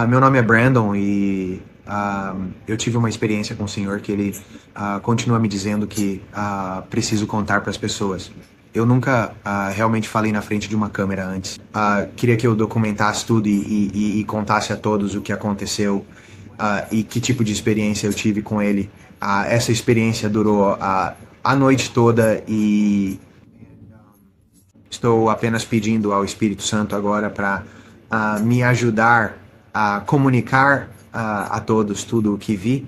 Meu nome é Brandon e eu tive uma experiência com o Senhor que ele continua me dizendo que preciso contar para as pessoas. Eu nunca realmente falei na frente de uma câmera antes. Queria que eu documentasse tudo e contasse a todos o que aconteceu e que tipo de experiência eu tive com ele. Essa experiência durou a noite toda e estou apenas pedindo ao Espírito Santo agora para me ajudar a comunicar a todos tudo o que vi.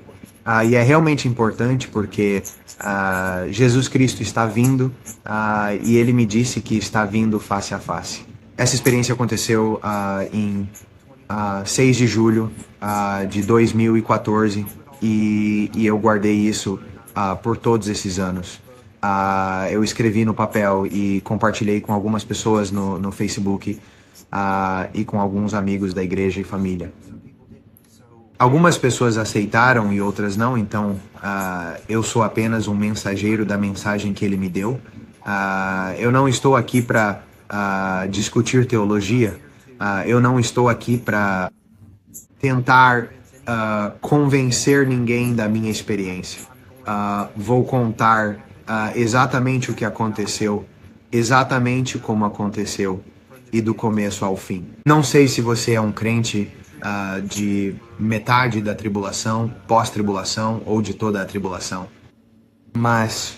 E é realmente importante porque Jesus Cristo está vindo e ele me disse que está vindo face a face. Essa experiência aconteceu em 6 de julho de 2014 e eu guardei isso por todos esses anos. Eu escrevi no papel e compartilhei com algumas pessoas no Facebook e com alguns amigos da igreja e família. Algumas pessoas aceitaram e outras não, então eu sou apenas um mensageiro da mensagem que ele me deu. Eu não estou aqui para discutir teologia, eu não estou aqui para tentar convencer ninguém da minha experiência. Vou contar exatamente o que aconteceu, exatamente como aconteceu e do começo ao fim. Não sei se você é um crente de metade da tribulação, pós-tribulação ou de toda a tribulação, mas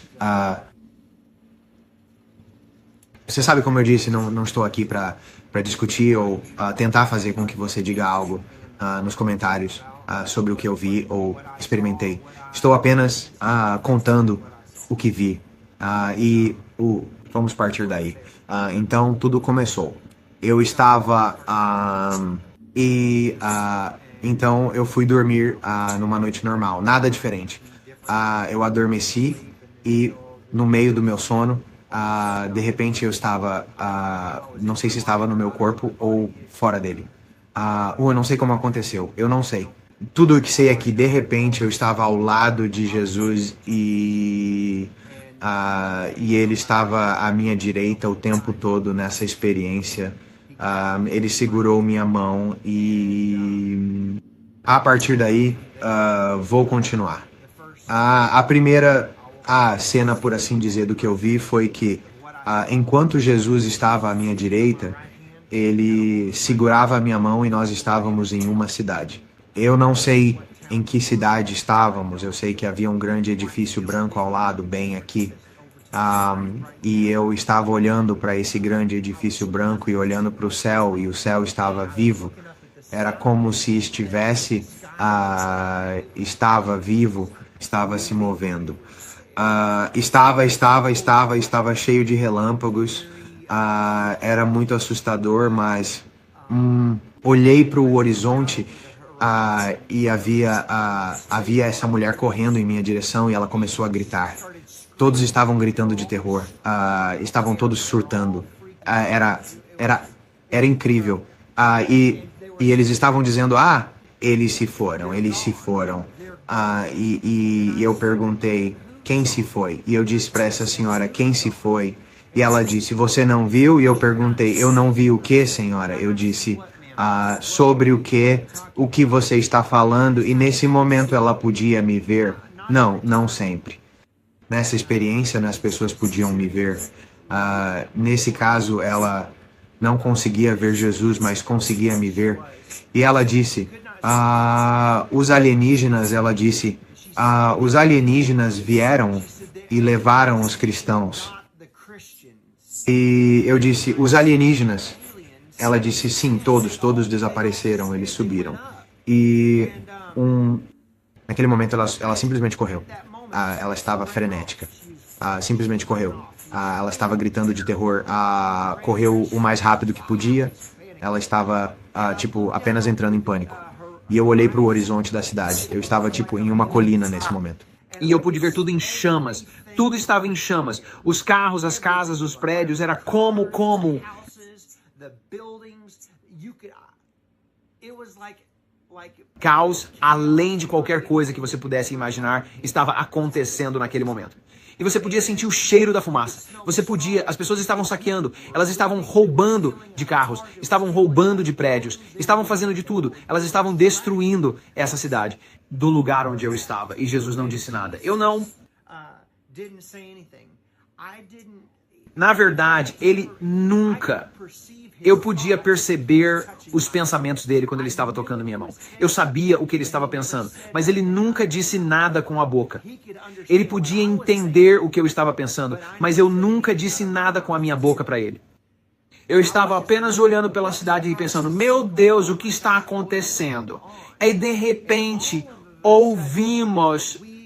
você sabe, como eu disse, não estou aqui para discutir ou tentar fazer com que você diga algo nos comentários sobre o que eu vi ou experimentei. Estou apenas contando o que vi vamos partir daí. Então tudo começou. Eu estava então eu fui dormir numa noite normal, nada diferente. Eu adormeci e no meio do meu sono, de repente eu estava, não sei se estava no meu corpo ou fora dele. Eu não sei como aconteceu, eu não sei. Tudo o que sei é que de repente eu estava ao lado de Jesus e ele estava à minha direita o tempo todo nessa experiência. Ele segurou minha mão e a partir daí vou continuar. A primeira cena, por assim dizer, do que eu vi foi que enquanto Jesus estava à minha direita, ele segurava a minha mão e nós estávamos em uma cidade. Eu não sei em que cidade estávamos, eu sei que havia um grande edifício branco ao lado, bem aqui. E eu estava olhando para esse grande edifício branco e olhando para o céu, e o céu estava vivo. Era como se estava vivo, estava se movendo. Estava cheio de relâmpagos. Era muito assustador, mas olhei para o horizonte e havia essa mulher correndo em minha direção e ela começou a gritar. Todos estavam gritando de terror, estavam todos surtando. Era incrível. E eles estavam dizendo, eles se foram, eles se foram. E eu perguntei, quem se foi? E eu disse para essa senhora, quem se foi? E ela disse, você não viu? E eu perguntei, eu não vi o que, senhora? Eu disse, sobre o que você está falando? E nesse momento ela podia me ver? Não sempre. Nessa experiência, as pessoas podiam me ver. Nesse caso, ela não conseguia ver Jesus, mas conseguia me ver. E ela disse, os alienígenas vieram e levaram os cristãos. E eu disse, os alienígenas? Ela disse, sim, todos desapareceram, eles subiram. E naquele momento ela simplesmente correu. Ela estava frenética. Simplesmente correu. Ela estava gritando de terror. Correu o mais rápido que podia. Ela estava, apenas entrando em pânico. E eu olhei para o horizonte da cidade. Eu estava, em uma colina nesse momento. E eu pude ver tudo em chamas. Tudo estava em chamas. Os carros, as casas, os prédios. Era como... Caos, além de qualquer coisa que você pudesse imaginar, estava acontecendo naquele momento. E você podia sentir o cheiro da fumaça. As pessoas estavam saqueando, elas estavam roubando de carros, estavam roubando de prédios, estavam fazendo de tudo. Elas estavam destruindo essa cidade, do lugar onde eu estava. E Jesus não disse nada. Na verdade, ele nunca... Eu podia perceber os pensamentos dele quando ele estava tocando minha mão. Eu sabia o que ele estava pensando, mas ele nunca disse nada com a boca. Ele podia entender o que eu estava pensando, mas eu nunca disse nada com a minha boca para ele. Eu estava apenas olhando pela cidade e pensando, meu Deus, o que está acontecendo? E de repente,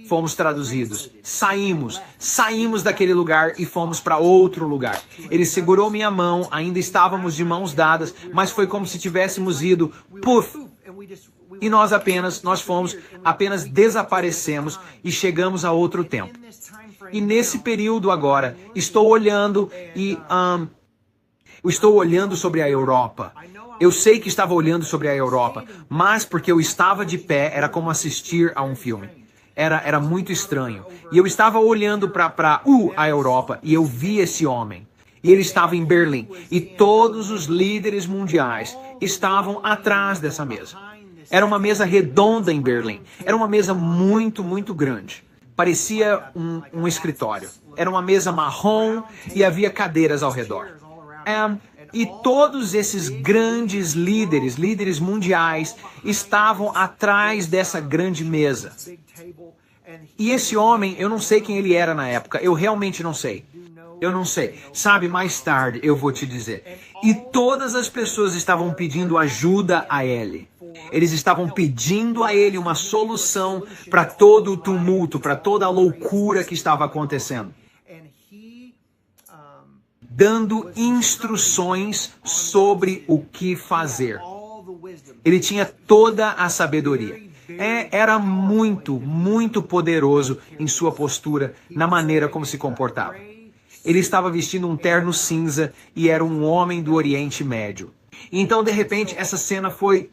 fomos traduzidos, saímos daquele lugar e fomos para outro lugar. Ele segurou minha mão, ainda estávamos de mãos dadas, mas foi como se tivéssemos ido, puf, e nós apenas desaparecemos e chegamos a outro tempo. E nesse período agora, estou olhando sobre a Europa. Eu sei que estava olhando sobre a Europa, mas porque eu estava de pé, era como assistir a um filme. Era muito estranho. E eu estava olhando para a Europa e eu vi esse homem. E ele estava em Berlim. E todos os líderes mundiais estavam atrás dessa mesa. Era uma mesa redonda em Berlim. Era uma mesa muito, muito grande. Parecia um escritório. Era uma mesa marrom e havia cadeiras ao redor. E todos esses grandes líderes mundiais, estavam atrás dessa grande mesa. E esse homem, eu não sei quem ele era na época, eu realmente não sei. Eu não sei. Sabe, mais tarde eu vou te dizer. E todas as pessoas estavam pedindo ajuda a ele. Eles estavam pedindo a ele uma solução para todo o tumulto, para toda a loucura que estava acontecendo. Dando instruções sobre o que fazer. Ele tinha toda a sabedoria. Era muito, muito poderoso em sua postura, na maneira como se comportava. Ele estava vestindo um terno cinza e era um homem do Oriente Médio. E então, de repente, essa cena foi...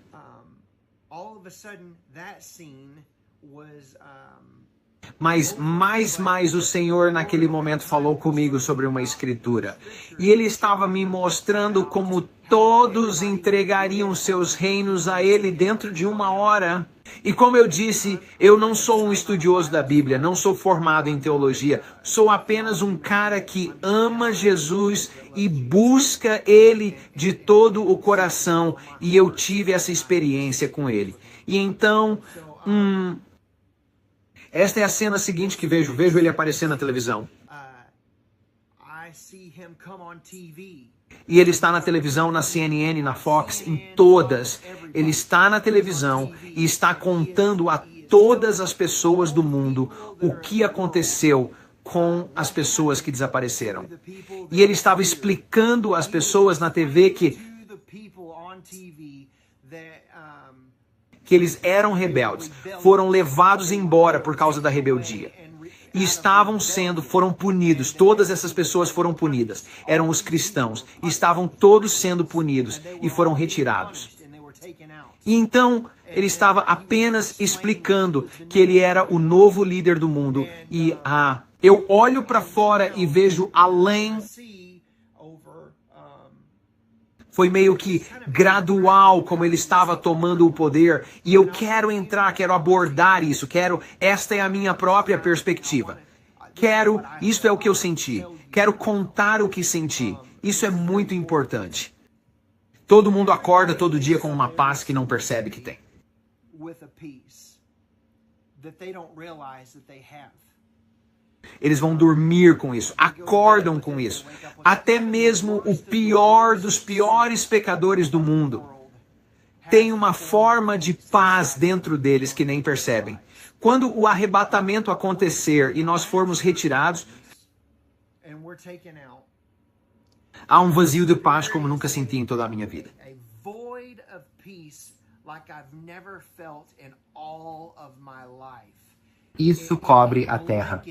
Mas mais o Senhor naquele momento falou comigo sobre uma escritura. E ele estava me mostrando como todos entregariam seus reinos a ele dentro de 1 hora. E como eu disse, eu não sou um estudioso da Bíblia, não sou formado em teologia. Sou apenas um cara que ama Jesus e busca ele de todo o coração. E eu tive essa experiência com ele. E então... Esta é a cena seguinte que vejo ele aparecer na televisão. E ele está na televisão, na CNN, na Fox, em todas. Ele está na televisão e está contando a todas as pessoas do mundo o que aconteceu com as pessoas que desapareceram. E ele estava explicando às pessoas na TV que eles eram rebeldes, foram levados embora por causa da rebeldia. E foram punidos, todas essas pessoas foram punidas. Eram os cristãos, e estavam todos sendo punidos e foram retirados. E então, ele estava apenas explicando que ele era o novo líder do mundo. E eu olho para fora e vejo além... Foi meio que gradual como ele estava tomando o poder. E eu quero abordar isso. Esta é a minha própria perspectiva. Isto é o que eu senti. Quero contar o que senti. Isso é muito importante. Todo mundo acorda todo dia com uma paz que não percebe que tem. Eles vão dormir com isso, acordam com isso. Até mesmo o pior dos piores pecadores do mundo tem uma forma de paz dentro deles que nem percebem. Quando o arrebatamento acontecer e nós formos retirados, há um vazio de paz como nunca senti em toda a minha vida. Isso cobre a terra.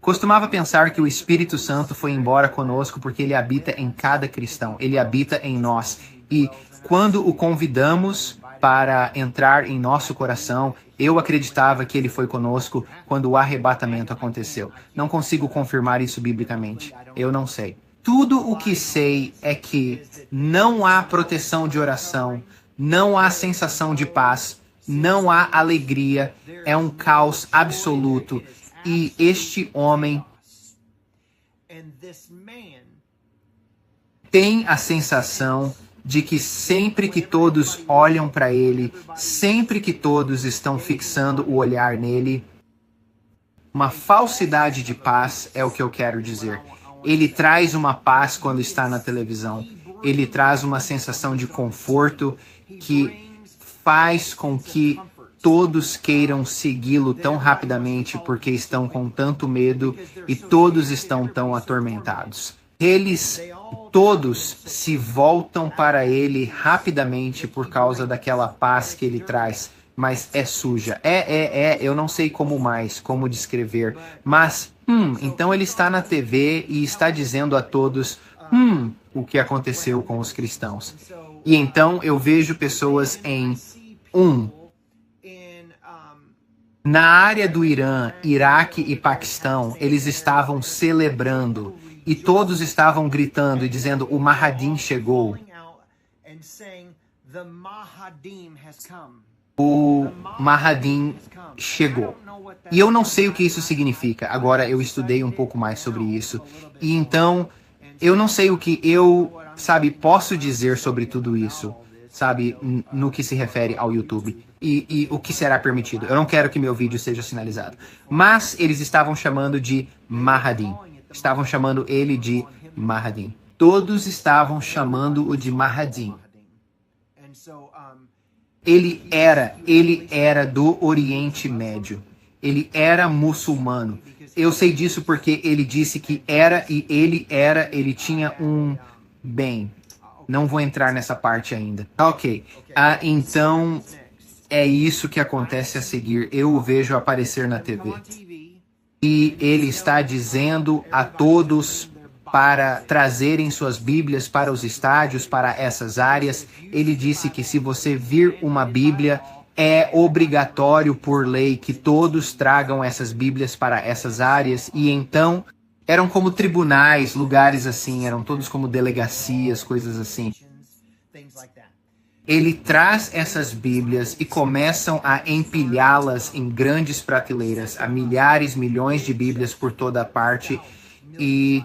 Costumava pensar que o Espírito Santo foi embora conosco porque ele habita em cada cristão, ele habita em nós. E quando o convidamos para entrar em nosso coração, eu acreditava que ele foi conosco quando o arrebatamento aconteceu. Não consigo confirmar isso biblicamente. Eu não sei. Tudo o que sei é que não há proteção de oração, não há sensação de paz, não há alegria, é um caos absoluto. E este homem tem a sensação de que sempre que todos olham para ele, sempre que todos estão fixando o olhar nele, uma falsidade de paz é o que eu quero dizer. Ele traz uma paz quando está na televisão. Ele traz uma sensação de conforto que faz com que todos queiram segui-lo tão rapidamente porque estão com tanto medo e todos estão tão atormentados. Eles todos se voltam para ele rapidamente por causa daquela paz que ele traz, mas é suja. Eu não sei como descrever, mas então ele está na TV e está dizendo a todos o que aconteceu com os cristãos. E então eu vejo pessoas na área do Irã, Iraque e Paquistão, eles estavam celebrando e todos estavam gritando e dizendo: o Mahdi chegou. O Mahdi chegou. E eu não sei o que isso significa. Agora eu estudei um pouco mais sobre isso. E então eu não sei o que eu, posso dizer sobre tudo isso, no que se refere ao YouTube. E o que será permitido. Eu não quero que meu vídeo seja sinalizado. Mas eles estavam chamando de Mahdi. Estavam chamando ele de Mahdi. Todos estavam chamando-o de Mahdi. Ele era do Oriente Médio. Ele era muçulmano. Eu sei disso porque ele disse que era e ele tinha não vou entrar nessa parte ainda. Ok. Então é isso que acontece a seguir. Eu o vejo aparecer na TV. E ele está dizendo a todos para trazerem suas Bíblias para os estádios, para essas áreas. Ele disse que se você vir uma Bíblia, é obrigatório por lei que todos tragam essas Bíblias para essas áreas. E então eram como tribunais, lugares assim, eram todos como delegacias, coisas assim. Ele traz essas Bíblias e começam a empilhá-las em grandes prateleiras, há milhares, milhões de Bíblias por toda parte, e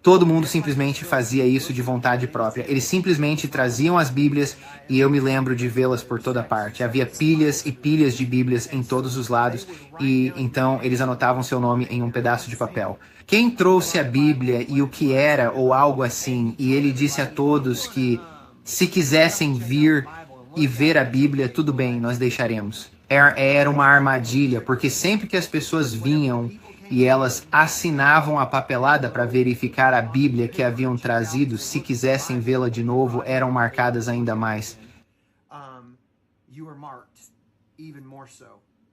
todo mundo simplesmente fazia isso de vontade própria. Eles simplesmente traziam as Bíblias e eu me lembro de vê-las por toda parte. Havia pilhas e pilhas de Bíblias em todos os lados e então eles anotavam seu nome em um pedaço de papel. Quem trouxe a Bíblia e o que era ou algo assim, e ele disse a todos que se quisessem vir e ver a Bíblia, tudo bem, nós deixaremos. Era uma armadilha, porque sempre que as pessoas vinham e elas assinavam a papelada para verificar a Bíblia que haviam trazido, se quisessem vê-la de novo, eram marcadas ainda mais.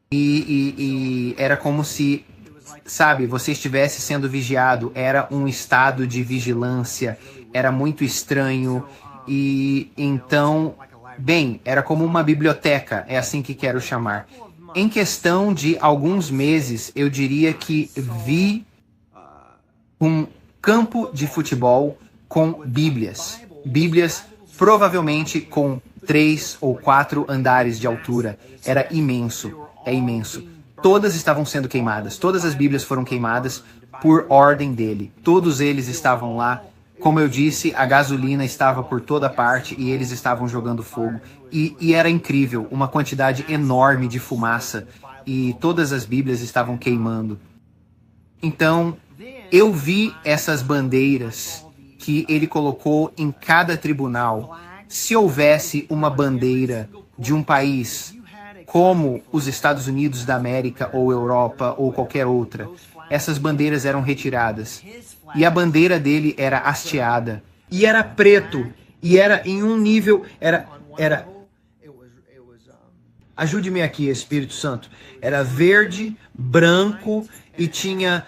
E era como se, você estivesse sendo vigiado. Era um estado de vigilância, era muito estranho. E então, era como uma biblioteca, é assim que quero chamar. Em questão de alguns meses, eu diria que vi um campo de futebol com Bíblias. Bíblias provavelmente com 3 ou 4 andares de altura. Era imenso, é imenso. Todas estavam sendo queimadas. Todas as Bíblias foram queimadas por ordem dele. Todos eles estavam lá. Como eu disse, a gasolina estava por toda parte e eles estavam jogando fogo. E era incrível, uma quantidade enorme de fumaça e todas as Bíblias estavam queimando. Então, eu vi essas bandeiras que ele colocou em cada tribunal. Se houvesse uma bandeira de um país como os Estados Unidos da América ou Europa ou qualquer outra, essas bandeiras eram retiradas. E a bandeira dele era hasteada. E era preto. E era em um nível... Ajude-me aqui, Espírito Santo. Era verde, branco e tinha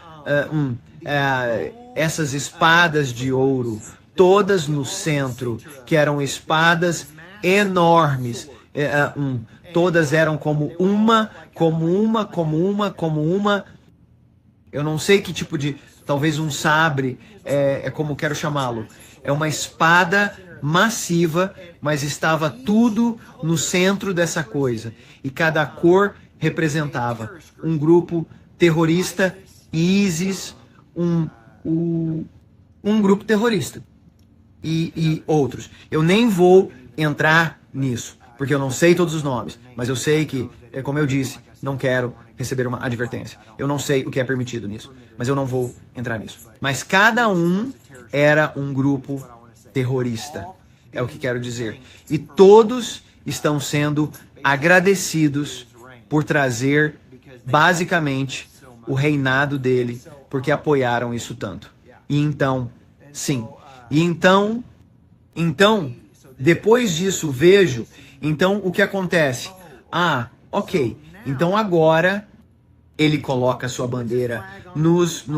essas espadas de ouro, todas no centro, que eram espadas enormes. Todas eram como uma. Eu não sei que tipo de... Talvez um sabre, é como quero chamá-lo. É uma espada massiva, mas estava tudo no centro dessa coisa. E cada cor representava um grupo terrorista, ISIS, um grupo terrorista e outros. Eu nem vou entrar nisso, porque eu não sei todos os nomes, mas eu sei que, como eu disse, não quero receber uma advertência. Eu não sei o que é permitido nisso, mas eu não vou entrar nisso. Mas cada um era um grupo terrorista, é o que quero dizer. E todos estão sendo agradecidos por trazer, basicamente, o reinado dele, porque apoiaram isso tanto. E então, sim. E então, depois disso, vejo, então o que acontece? Ok. Então agora ele coloca a sua bandeira nos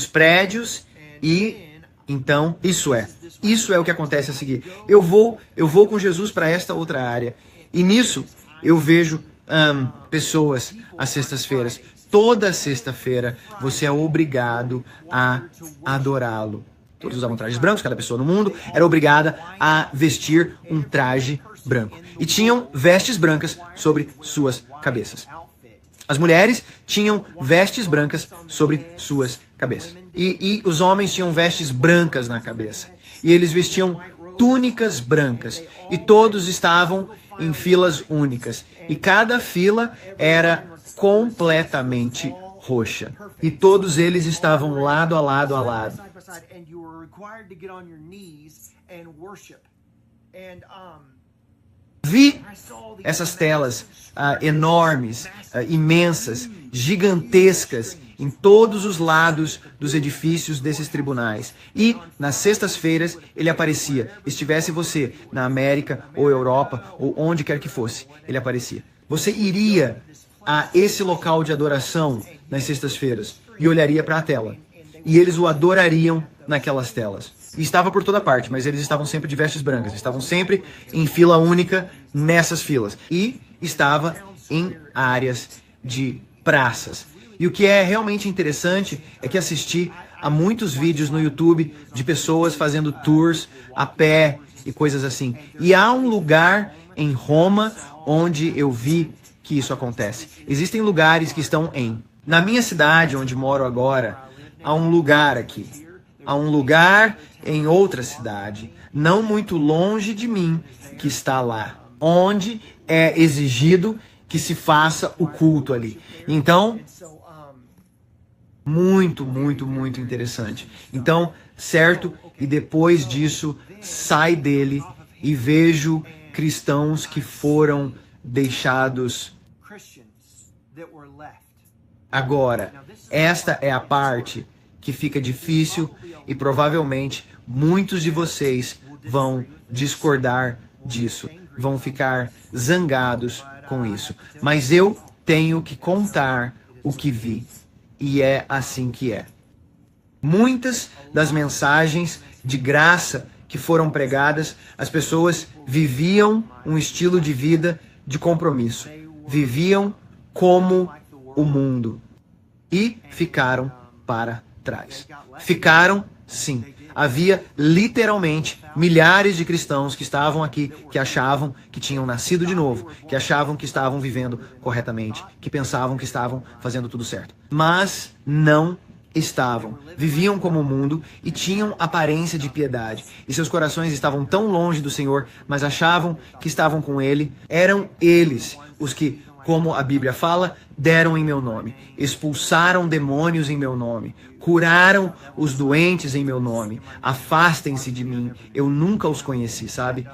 prédios e então isso é o que acontece a seguir. Eu vou com Jesus para esta outra área e nisso eu vejo pessoas às sextas-feiras. Toda sexta-feira você é obrigado a adorá-lo. Todos usavam trajes brancos, cada pessoa no mundo era obrigada a vestir um traje branco. E tinham vestes brancas sobre suas cabeças. As mulheres tinham vestes brancas sobre suas cabeças. E os homens tinham vestes brancas na cabeça. E eles vestiam túnicas brancas. E todos estavam em filas únicas. E cada fila era completamente roxa. E todos eles estavam lado a lado a lado. Vi essas telas enormes, imensas, gigantescas, em todos os lados dos edifícios desses tribunais. E, nas sextas-feiras, ele aparecia. Estivesse você na América, ou Europa, ou onde quer que fosse, ele aparecia. Você iria a esse local de adoração nas sextas-feiras e olharia para a tela. E eles o adorariam naquelas telas. E estava por toda parte, mas eles estavam sempre de vestes brancas. Estavam sempre em fila única nessas filas. E estava em áreas de praças. E o que é realmente interessante é que assisti a muitos vídeos no YouTube de pessoas fazendo tours a pé e coisas assim. E há um lugar em Roma onde eu vi que isso acontece. Existem lugares que estão na minha cidade, onde moro agora, há um lugar aqui. Há um lugar em outra cidade, não muito longe de mim, que está lá, onde é exigido que se faça o culto ali. Então, muito interessante. Então, certo? E depois disso, sai dele e vejo cristãos que foram deixados. Agora, esta é a parte que fica difícil e provavelmente muitos de vocês vão discordar disso, vão ficar zangados com isso. Mas eu tenho que contar o que vi. E é assim que é. Muitas das mensagens de graça que foram pregadas, as pessoas viviam um estilo de vida de compromisso. Viviam como o mundo. E ficaram para trás. Ficaram, sim. Havia literalmente milhares de cristãos que estavam aqui, que achavam que tinham nascido de novo, que achavam que estavam vivendo corretamente, que pensavam que estavam fazendo tudo certo. Mas não estavam. Viviam como o mundo e tinham aparência de piedade. E seus corações estavam tão longe do Senhor, mas achavam que estavam com Ele. Eram eles os que, como a Bíblia fala, deram em meu nome, expulsaram demônios em meu nome, curaram os doentes em meu nome. Afastem-se de mim, eu nunca os conheci, sabe?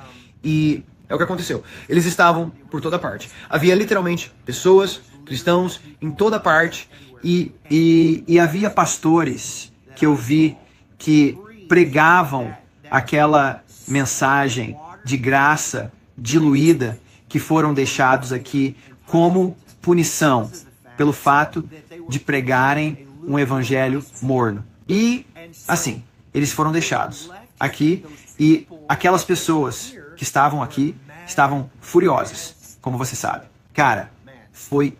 E é o que aconteceu. Eles estavam por toda parte. Havia literalmente pessoas, cristãos, em toda parte. E havia pastores que eu vi que pregavam aquela mensagem de graça diluída que foram deixados aqui como punição pelo fato de pregarem um evangelho morno. E, assim, eles foram deixados aqui e aquelas pessoas que estavam aqui estavam furiosas, como você sabe. Cara, foi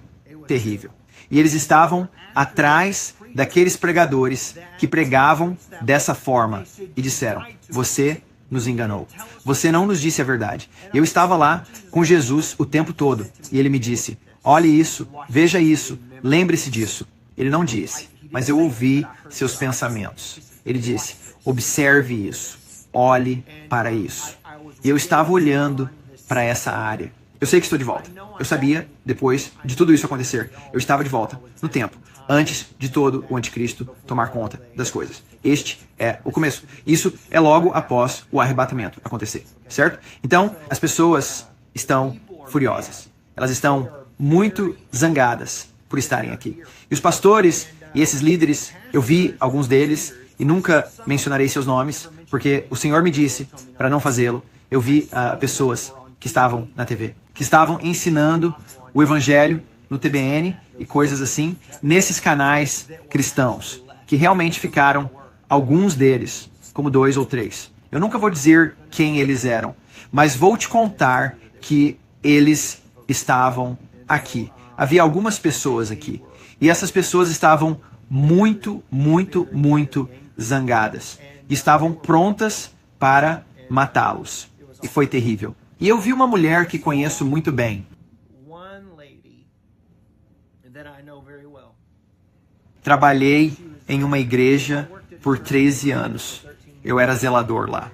terrível. E eles estavam atrás daqueles pregadores que pregavam dessa forma e disseram: você nos enganou. Você não nos disse a verdade. Eu estava lá com Jesus o tempo todo e ele me disse: olhe isso, veja isso, lembre-se disso. Ele não disse, mas eu ouvi seus pensamentos. Ele disse: observe isso, olhe para isso. E eu estava olhando para essa área. Eu sei que estou de volta. Eu sabia, depois de tudo isso acontecer, eu estava de volta no tempo, antes de todo o anticristo tomar conta das coisas. Este é o começo. Isso é logo após o arrebatamento acontecer, certo? Então, as pessoas estão furiosas. Elas estão muito zangadas por estarem aqui. E os pastores e esses líderes, eu vi alguns deles e nunca mencionarei seus nomes, porque o Senhor me disse para não fazê-lo. Eu vi pessoas que estavam na TV, que estavam ensinando o evangelho no TBN e coisas assim, nesses canais cristãos, que realmente ficaram, alguns deles, como 2 ou 3. Eu nunca vou dizer quem eles eram, mas vou te contar que eles estavam aqui. Havia algumas pessoas aqui, e essas pessoas estavam muito, muito, muito zangadas. E estavam prontas para matá-los. E foi terrível. E eu vi uma mulher que conheço muito bem. Trabalhei em uma igreja por 13 anos. Eu era zelador lá.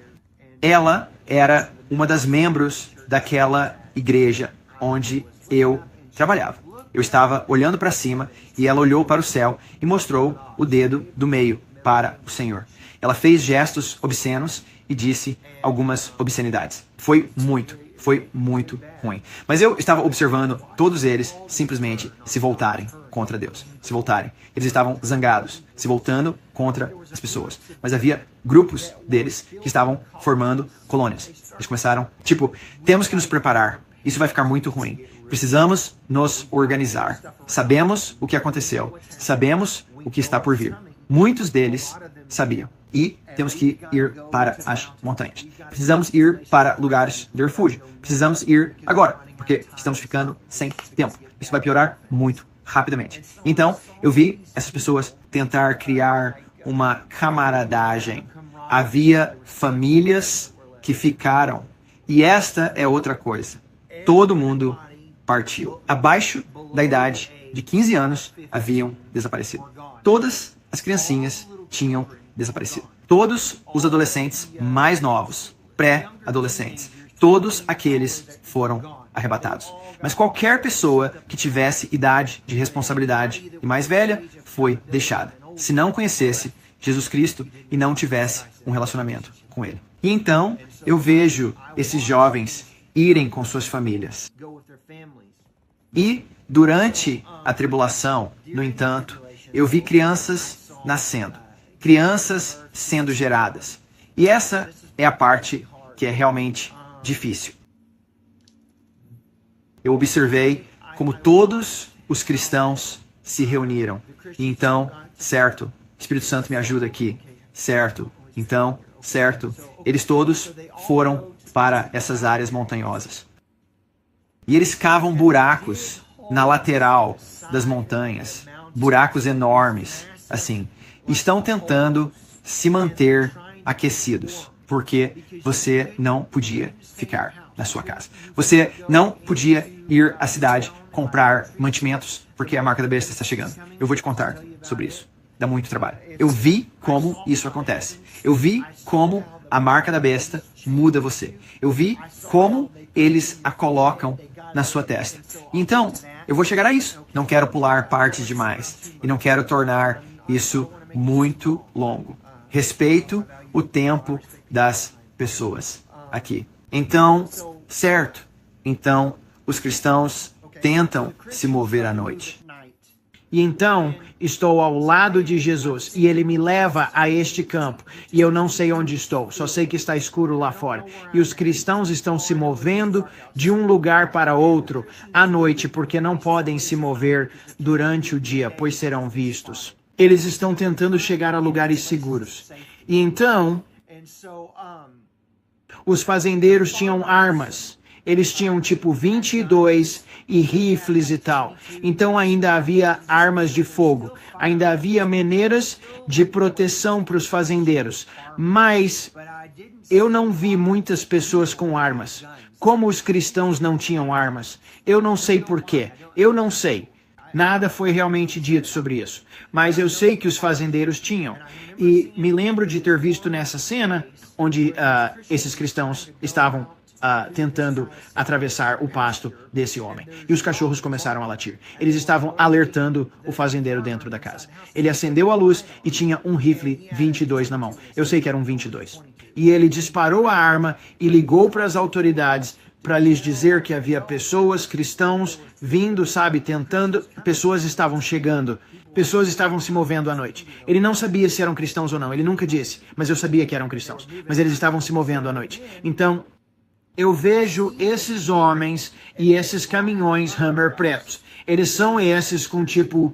Ela era uma das membros daquela igreja onde eu trabalhava. Eu estava olhando para cima e ela olhou para o céu e mostrou o dedo do meio para o Senhor. Ela fez gestos obscenos e disse algumas obscenidades. Foi muito ruim. Mas eu estava observando todos eles simplesmente se voltarem contra Deus. Se voltarem. Eles estavam zangados, se voltando contra as pessoas. Mas havia grupos deles que estavam formando colônias. Eles começaram, temos que nos preparar. Isso vai ficar muito ruim. Precisamos nos organizar. Sabemos o que aconteceu. Sabemos o que está por vir. Muitos deles sabiam. E temos que ir para as montanhas. Precisamos ir para lugares de refúgio. Precisamos ir agora, porque estamos ficando sem tempo. Isso vai piorar muito rapidamente. Então, eu vi essas pessoas tentar criar uma camaradagem. Havia famílias que ficaram. E esta é outra coisa. Todo mundo partiu. Abaixo da idade de 15 anos haviam desaparecido. Todas as criancinhas tinham desaparecido. Todos os adolescentes mais novos, pré-adolescentes, todos aqueles foram arrebatados. Mas qualquer pessoa que tivesse idade de responsabilidade e mais velha foi deixada, se não conhecesse Jesus Cristo e não tivesse um relacionamento com Ele. E então eu vejo esses jovens irem com suas famílias. E durante a tribulação, no entanto, eu vi crianças nascendo, crianças sendo geradas. E essa é a parte que é realmente difícil. Eu observei como todos os cristãos se reuniram. E então, certo, Espírito Santo me ajuda aqui. Certo, então, certo, eles todos foram para essas áreas montanhosas. E eles cavam buracos na lateral das montanhas, buracos enormes, assim. Estão tentando se manter aquecidos, porque você não podia ficar na sua casa. Você não podia ir à cidade comprar mantimentos, porque a marca da besta está chegando. Eu vou te contar sobre isso. Dá muito trabalho. Eu vi como isso acontece. Eu vi como a marca da besta muda você. Eu vi como eles a colocam na sua testa. Então, eu vou chegar a isso. Não quero pular partes demais. E não quero tornar isso muito longo. Respeito o tempo das pessoas aqui. Então, certo. Então, os cristãos tentam se mover à noite. E então estou ao lado de Jesus e ele me leva a este campo e eu não sei onde estou, só sei que está escuro lá fora. E os cristãos estão se movendo de um lugar para outro à noite porque não podem se mover durante o dia, pois serão vistos. Eles estão tentando chegar a lugares seguros. E então os fazendeiros tinham armas. Eles tinham tipo 22 e rifles e tal. Então ainda havia armas de fogo. Ainda havia maneiras de proteção para os fazendeiros. Mas eu não vi muitas pessoas com armas. Como os cristãos não tinham armas? Eu não sei por quê. Eu não sei. Nada foi realmente dito sobre isso. Mas eu sei que os fazendeiros tinham. E me lembro de ter visto nessa cena onde esses cristãos estavam tentando atravessar o pasto desse homem. E os cachorros começaram a latir. Eles estavam alertando o fazendeiro dentro da casa. Ele acendeu a luz e tinha um rifle 22 na mão. Eu sei que era um 22. E ele disparou a arma e ligou para as autoridades para lhes dizer que havia pessoas, cristãos, vindo, sabe, tentando. Pessoas estavam chegando. Pessoas estavam se movendo à noite. Ele não sabia se eram cristãos ou não. Ele nunca disse. Mas eu sabia que eram cristãos. Mas eles estavam se movendo à noite. Então eu vejo esses homens e esses caminhões Hummer pretos. Eles são esses com tipo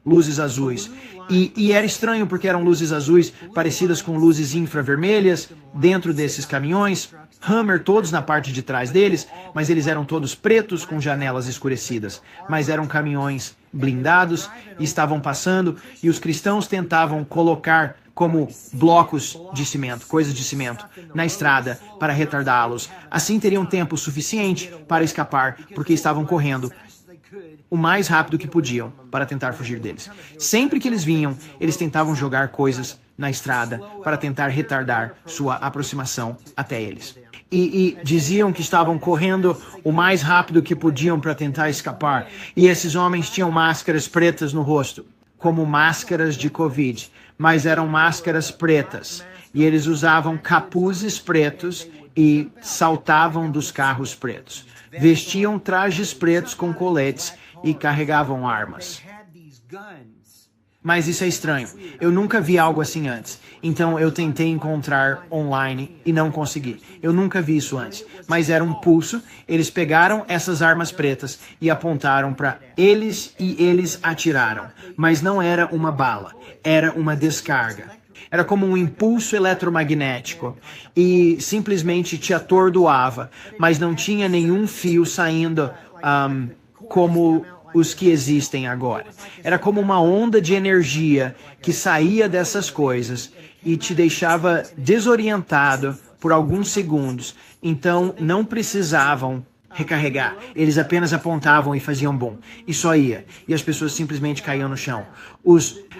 luzes azuis. E era estranho porque eram luzes azuis parecidas com luzes infravermelhas dentro desses caminhões. Hummer todos na parte de trás deles, mas eles eram todos pretos com janelas escurecidas. Mas eram caminhões blindados e estavam passando e os cristãos tentavam colocar como blocos de cimento, coisas de cimento, na estrada para retardá-los. Assim teriam tempo suficiente para escapar, porque estavam correndo o mais rápido que podiam para tentar fugir deles. Sempre que eles vinham, eles tentavam jogar coisas na estrada para tentar retardar sua aproximação até eles. E diziam que estavam correndo o mais rápido que podiam para tentar escapar. E esses homens tinham máscaras pretas no rosto, como máscaras de Covid, mas eram máscaras pretas. E eles usavam capuzes pretos e saltavam dos carros pretos. Vestiam trajes pretos com coletes e carregavam armas. Mas isso é estranho. Eu nunca vi algo assim antes. Então eu tentei encontrar online e não consegui. Eu nunca vi isso antes. Mas era um pulso. Eles pegaram essas armas pretas e apontaram para eles e eles atiraram. Mas não era uma bala. Era uma descarga. Era como um impulso eletromagnético e simplesmente te atordoava. Mas não tinha nenhum fio saindo como os que existem agora. Era como uma onda de energia que saía dessas coisas e te deixava desorientado por alguns segundos. Então, não precisavam recarregar. Eles apenas apontavam e faziam bom. E só ia. E as pessoas simplesmente caíam no chão.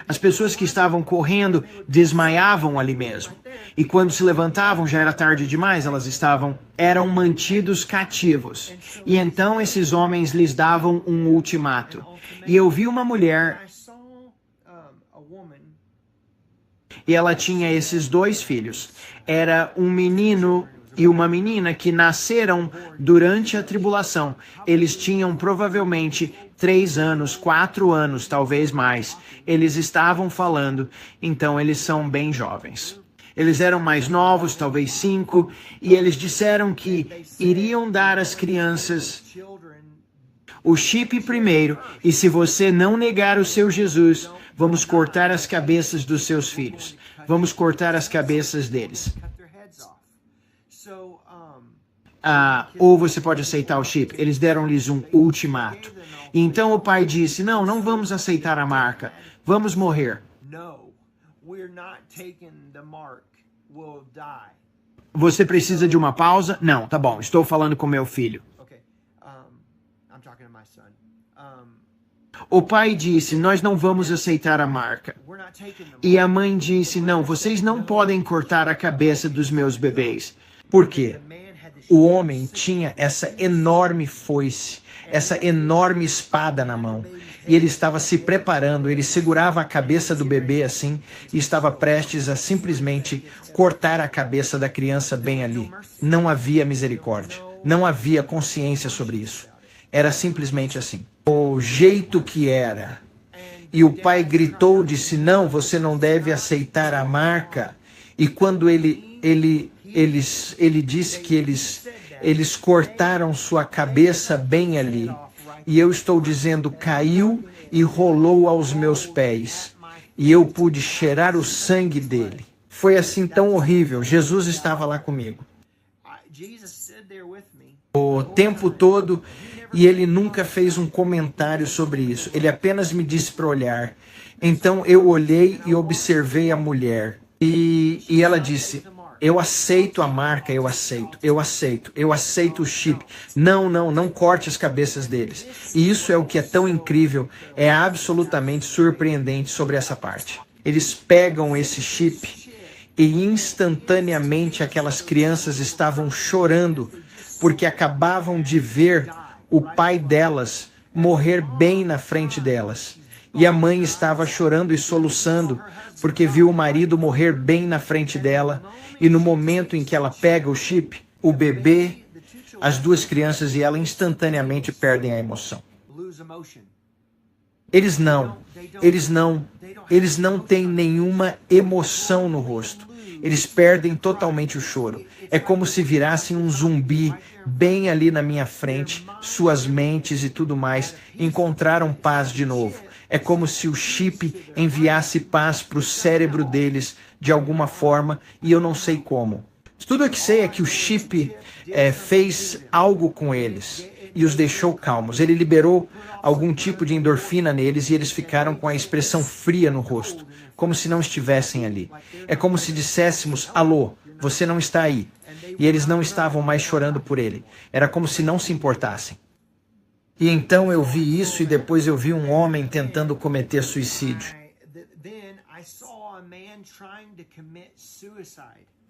As pessoas que estavam correndo desmaiavam ali mesmo. E quando se levantavam, já era tarde demais, eram mantidos cativos. E então esses homens lhes davam um ultimato. E eu vi uma mulher, e ela tinha esses 2 filhos. Era um menino e uma menina que nasceram durante a tribulação. Eles tinham provavelmente 3 anos, 4 anos, talvez mais. Eles estavam falando, então eles são bem jovens. Eles eram mais novos, talvez 5, e eles disseram que iriam dar às crianças o chip primeiro, e se você não negar o seu Jesus, vamos cortar as cabeças dos seus filhos. Vamos cortar as cabeças deles. Ou você pode aceitar o chip. Eles deram-lhes um ultimato. E então o pai disse, não vamos aceitar a marca. Vamos morrer. Você precisa de uma pausa? Não, tá bom, estou falando com meu filho. O pai disse, nós não vamos aceitar a marca. E a mãe disse, não, vocês não podem cortar a cabeça dos meus bebês. Por quê? O homem tinha essa enorme foice, essa enorme espada na mão. E ele estava se preparando, ele segurava a cabeça do bebê assim e estava prestes a simplesmente cortar a cabeça da criança bem ali. Não havia misericórdia, não havia consciência sobre isso. Era simplesmente assim. O jeito que era, E o pai gritou, disse, não, você não deve aceitar a marca. E quando ele disse que eles cortaram sua cabeça bem ali. E eu estou dizendo, caiu e rolou aos meus pés. E eu pude cheirar o sangue dele. Foi assim tão horrível. Jesus estava lá comigo o tempo todo e ele nunca fez um comentário sobre isso. Ele apenas me disse para olhar. Então eu olhei e observei a mulher. E ela disse, eu aceito a marca, eu aceito o chip. Não corte as cabeças deles. E isso é o que é tão incrível, é absolutamente surpreendente sobre essa parte. Eles pegam esse chip e instantaneamente aquelas crianças estavam chorando porque acabavam de ver o pai delas morrer bem na frente delas. E a mãe estava chorando e soluçando porque viu o marido morrer bem na frente dela. E no momento em que ela pega o chip, o bebê, as duas crianças e ela instantaneamente perdem a emoção. Eles não têm nenhuma emoção no rosto. Eles perdem totalmente o choro. É como se virassem um zumbi bem ali na minha frente, suas mentes e tudo mais encontraram paz de novo. É como se o chip enviasse paz para o cérebro deles de alguma forma e eu não sei como. Tudo o que sei é que o chip fez algo com eles e os deixou calmos. Ele liberou algum tipo de endorfina neles e eles ficaram com a expressão fria no rosto, como se não estivessem ali. É como se disséssemos, alô, você não está aí. E eles não estavam mais chorando por ele. Era como se não se importassem. E então eu vi isso e depois eu vi um homem tentando cometer suicídio.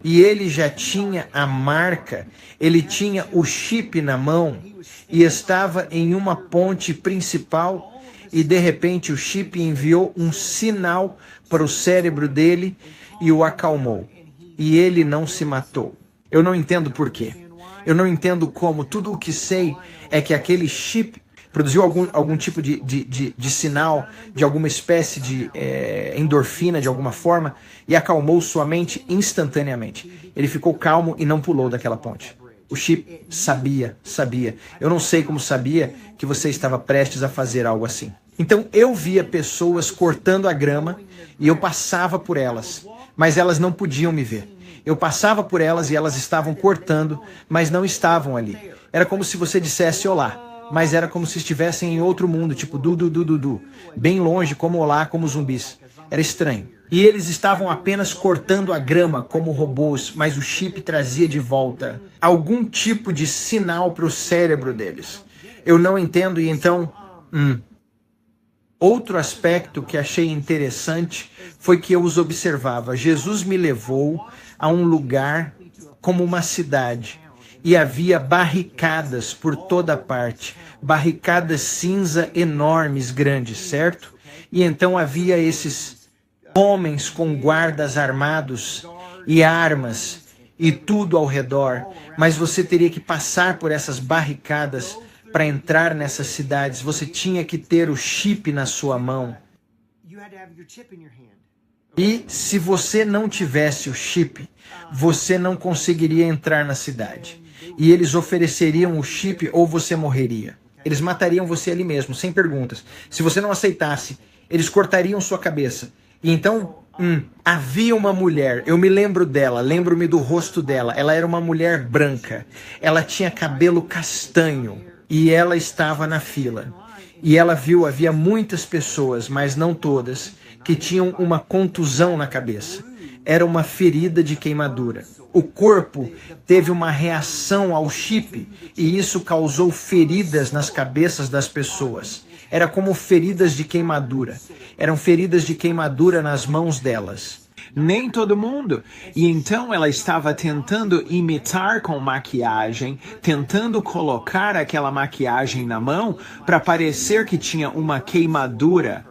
E ele já tinha a marca, ele tinha o chip na mão e estava em uma ponte principal e de repente o chip enviou um sinal para o cérebro dele e o acalmou. E ele não se matou. Eu não entendo por quê. Eu não entendo como. Tudo o que sei é que aquele chip produziu algum tipo de sinal, de alguma espécie de endorfina de alguma forma e acalmou sua mente instantaneamente. Ele ficou calmo e não pulou daquela ponte. O chip sabia. Eu não sei como sabia que você estava prestes a fazer algo assim. Então eu via pessoas cortando a grama e eu passava por elas, mas elas não podiam me ver. Eu passava por elas e elas estavam cortando, mas não estavam ali. Era como se você dissesse olá, mas era como se estivessem em outro mundo, tipo du, bem longe, como olá, como zumbis. Era estranho. E eles estavam apenas cortando a grama como robôs, mas o chip trazia de volta algum tipo de sinal para o cérebro deles. Eu não entendo e então... Outro aspecto que achei interessante foi que eu os observava. Jesus me levou a um lugar como uma cidade e havia barricadas por toda parte, barricadas cinza enormes, grandes, certo? E então havia esses homens com guardas armados e armas e tudo ao redor, mas você teria que passar por essas barricadas para entrar nessas cidades. Você tinha que ter o chip na sua mão. E se você não tivesse o chip, você não conseguiria entrar na cidade. E eles ofereceriam o chip ou você morreria. Eles matariam você ali mesmo, sem perguntas. Se você não aceitasse, eles cortariam sua cabeça. E então, havia uma mulher, eu me lembro dela, lembro-me do rosto dela. Ela era uma mulher branca. Ela tinha cabelo castanho. E ela estava na fila. E ela viu, havia muitas pessoas, mas não todas, que tinham uma contusão na cabeça. Era uma ferida de queimadura. O corpo teve uma reação ao chip e isso causou feridas nas cabeças das pessoas. Era como feridas de queimadura. Eram feridas de queimadura nas mãos delas. Nem todo mundo. E então ela estava tentando imitar com maquiagem, tentando colocar aquela maquiagem na mão para parecer que tinha uma queimadura.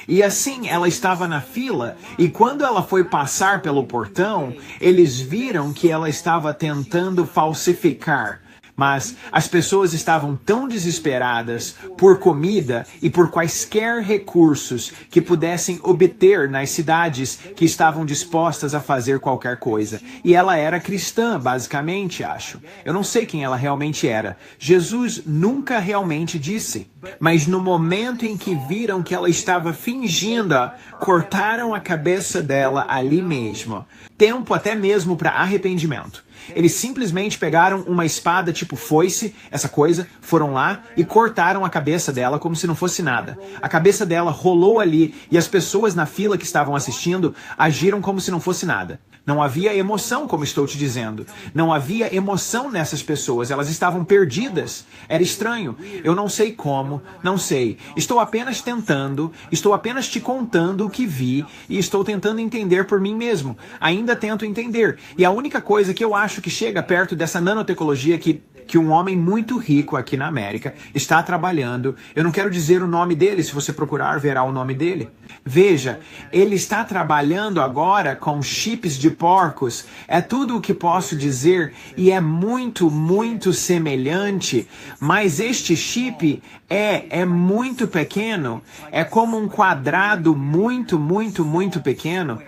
E assim ela estava na fila e quando ela foi passar pelo portão, eles viram que ela estava tentando falsificar. Mas as pessoas estavam tão desesperadas por comida e por quaisquer recursos que pudessem obter nas cidades que estavam dispostas a fazer qualquer coisa. E ela era cristã, basicamente, acho. Eu não sei quem ela realmente era. Jesus nunca realmente disse. Mas no momento em que viram que ela estava fingindo, cortaram a cabeça dela ali mesmo. Tempo até mesmo para arrependimento. Eles simplesmente pegaram uma espada tipo foice, essa coisa, foram lá e cortaram a cabeça dela como se não fosse nada. A cabeça dela rolou ali e as pessoas na fila que estavam assistindo agiram como se não fosse nada. Não havia emoção, como estou te dizendo. Não havia emoção nessas pessoas. Elas estavam perdidas. Era estranho. Eu não sei como, não sei. Estou apenas te contando o que vi e estou tentando entender por mim mesmo. Ainda tento entender. E a única coisa que eu acho que chega perto dessa nanotecnologia que um homem muito rico aqui na América está trabalhando. Eu não quero dizer o nome dele, se você procurar, verá o nome dele. Veja, ele está trabalhando agora com chips de porcos. É tudo o que posso dizer e é muito, muito semelhante, mas este chip é muito pequeno. É como um quadrado muito, muito, muito pequeno.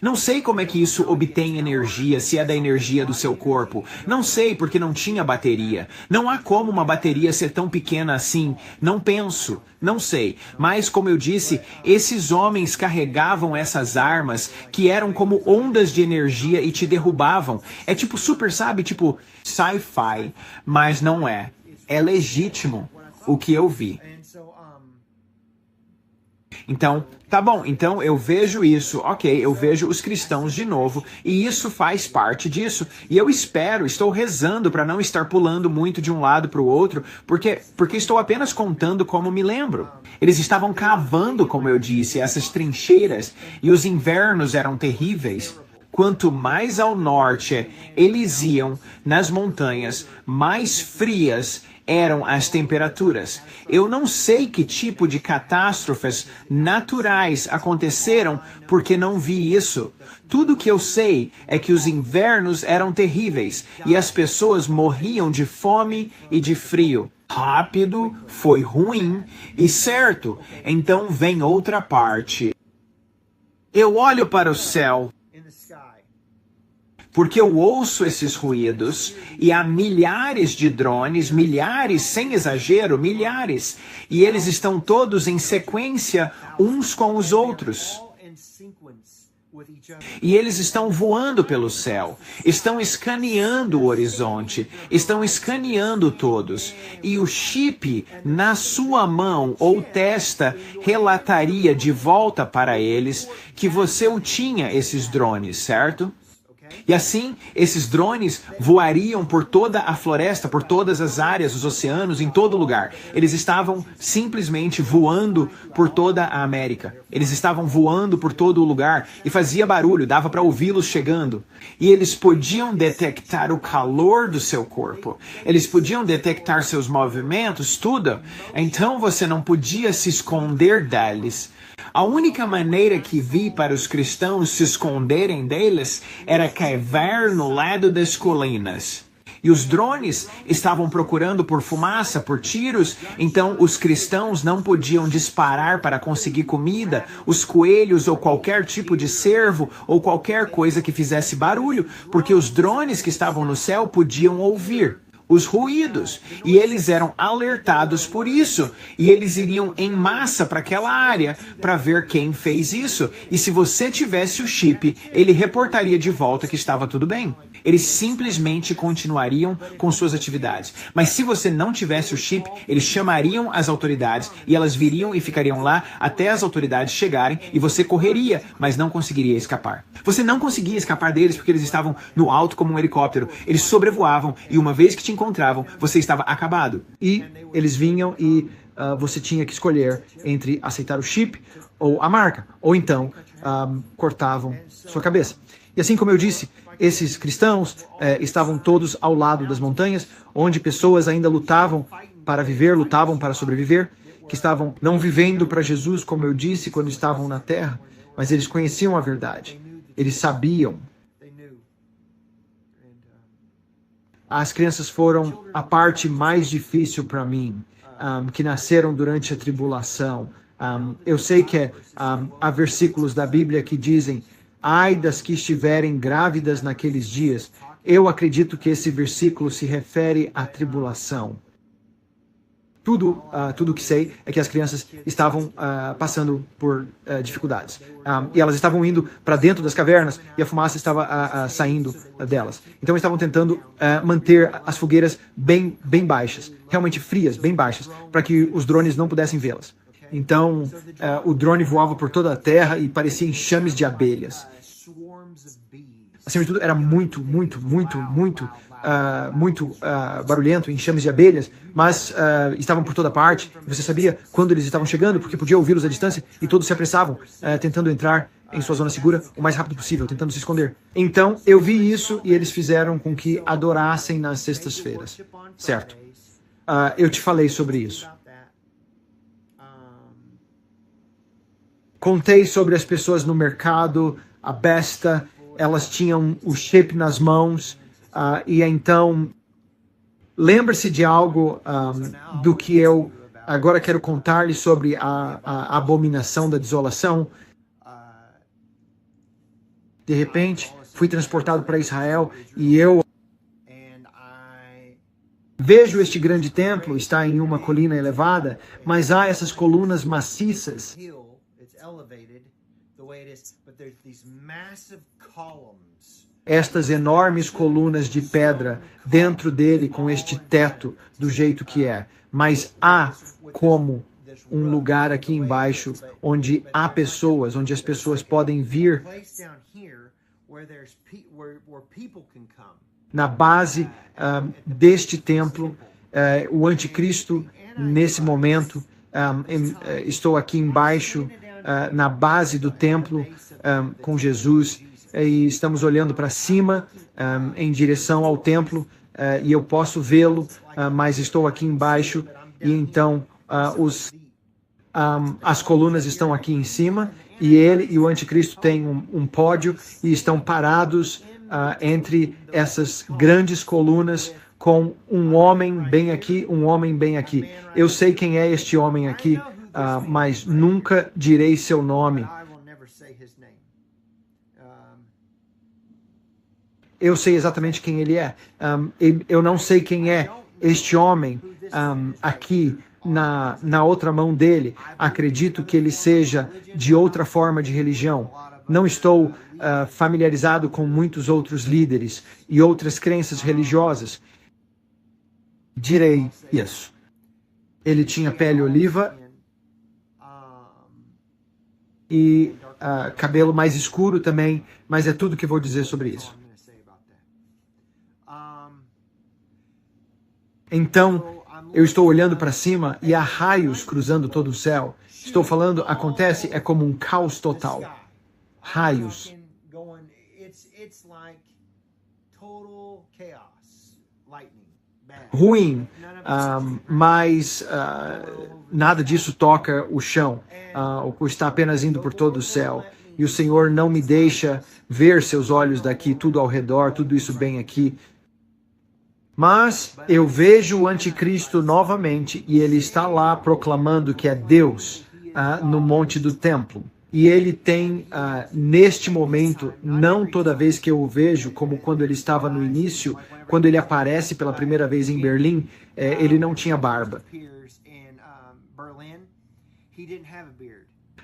Não sei como é que isso obtém energia, se é da energia do seu corpo. Não sei, porque não tinha bateria. Não há como uma bateria ser tão pequena assim. Não penso. Não sei. Mas, como eu disse, esses homens carregavam essas armas que eram como ondas de energia e te derrubavam. É tipo super, sabe? Tipo sci-fi. Mas não é. É legítimo o que eu vi. Então, tá bom, então eu vejo isso, ok, eu vejo os cristãos de novo, e isso faz parte disso, e eu estou rezando para não estar pulando muito de um lado para o outro, porque estou apenas contando como me lembro. Eles estavam cavando, como eu disse, essas trincheiras, e os invernos eram terríveis. Quanto mais ao norte eles iam nas montanhas, mais frias eram as temperaturas. Eu não sei que tipo de catástrofes naturais aconteceram porque não vi isso. Tudo que eu sei é que os invernos eram terríveis e as pessoas morriam de fome e de frio. Rápido, foi ruim e certo. Então vem outra parte. Eu olho para o céu porque eu ouço esses ruídos e há milhares de drones, milhares, sem exagero, milhares. E eles estão todos em sequência uns com os outros. E eles estão voando pelo céu, estão escaneando o horizonte, estão escaneando todos. E o chip na sua mão ou testa relataria de volta para eles que você o tinha, esses drones, certo? E assim, esses drones voariam por toda a floresta, por todas as áreas, os oceanos, em todo lugar. Eles estavam simplesmente voando por toda a América. Eles estavam voando por todo o lugar e fazia barulho, dava para ouvi-los chegando. E eles podiam detectar o calor do seu corpo. Eles podiam detectar seus movimentos, tudo. Então você não podia se esconder deles. A única maneira que vi para os cristãos se esconderem deles era cavar no lado das colinas. E os drones estavam procurando por fumaça, por tiros, então os cristãos não podiam disparar para conseguir comida, os coelhos ou qualquer tipo de cervo ou qualquer coisa que fizesse barulho, porque os drones que estavam no céu podiam ouvir os ruídos, e eles eram alertados por isso, e eles iriam em massa para aquela área para ver quem fez isso, e se você tivesse o chip, ele reportaria de volta que estava tudo bem. Eles simplesmente continuariam com suas atividades. Mas se você não tivesse o chip, eles chamariam as autoridades e elas viriam e ficariam lá até as autoridades chegarem e você correria, mas não conseguiria escapar. Você não conseguia escapar deles porque eles estavam no alto como um helicóptero. Eles sobrevoavam e uma vez que te encontravam, você estava acabado. E eles vinham e você tinha que escolher entre aceitar o chip ou a marca, ou então cortavam sua cabeça. E assim como eu disse, esses cristãos estavam todos ao lado das montanhas, onde pessoas ainda lutavam para viver, lutavam para sobreviver, que estavam não vivendo para Jesus, como eu disse, quando estavam na terra, mas eles conheciam a verdade, eles sabiam. as crianças foram a parte mais difícil para mim, que nasceram durante a tribulação. Eu sei que há versículos da Bíblia que dizem: ai das que estiverem grávidas naqueles dias. Eu acredito que esse versículo se refere à tribulação. Tudo que sei é que as crianças estavam passando por dificuldades. E elas estavam indo para dentro das cavernas e a fumaça estava saindo delas. Então estavam tentando manter as fogueiras bem baixas, realmente frias, bem baixas, para que os drones não pudessem vê-las. Então o drone voava por toda a terra e parecia enxames de abelhas. Acima de tudo, era muito barulhento, enxames de abelhas, mas estavam por toda parte. Você sabia quando eles estavam chegando, porque podia ouvi-los à distância, e todos se apressavam, tentando entrar em sua zona segura o mais rápido possível, tentando se esconder. Então, eu vi isso e eles fizeram com que adorassem nas sextas-feiras, certo? Eu te falei sobre isso. Contei sobre as pessoas no mercado, a besta, elas tinham o chip nas mãos, e então, lembre-se de algo do que eu agora quero contar-lhe sobre a abominação da desolação. De repente, fui transportado para Israel e eu vejo este grande templo, está em uma colina elevada, mas há essas colunas maciças. Estas enormes colunas de pedra dentro dele com este teto do jeito que é. Mas há como um lugar aqui embaixo onde há pessoas, onde as pessoas podem vir. Na base deste templo, o anticristo, nesse momento, estou aqui embaixo, na base do templo, com Jesus, e estamos olhando para cima, em direção ao templo, e eu posso vê-lo, mas estou aqui embaixo, e então as colunas estão aqui em cima, e ele e o anticristo têm um pódio, e estão parados entre essas grandes colunas, com um homem bem aqui, um homem bem aqui. Eu sei quem é este homem aqui, mas nunca direi seu nome. Eu sei exatamente quem ele é. Eu não sei quem é este homem aqui na outra mão dele. Acredito que ele seja de outra forma de religião. Não estou familiarizado com muitos outros líderes e outras crenças religiosas. Direi isso. Ele tinha pele oliva e cabelo mais escuro também, mas é tudo que vou dizer sobre isso. Então, eu estou olhando para cima e há raios cruzando todo o céu. Estou falando, acontece, é como um caos total. Raios. Ruim, mas nada disso toca o chão. Está apenas indo por todo o céu. E o Senhor não me deixa ver seus olhos daqui, tudo ao redor, tudo isso bem aqui. Mas eu vejo o anticristo novamente e ele está lá proclamando que é Deus no monte do templo. E ele tem, neste momento, não toda vez que eu o vejo, como quando ele estava no início, quando ele aparece pela primeira vez em Berlim, ele não tinha barba.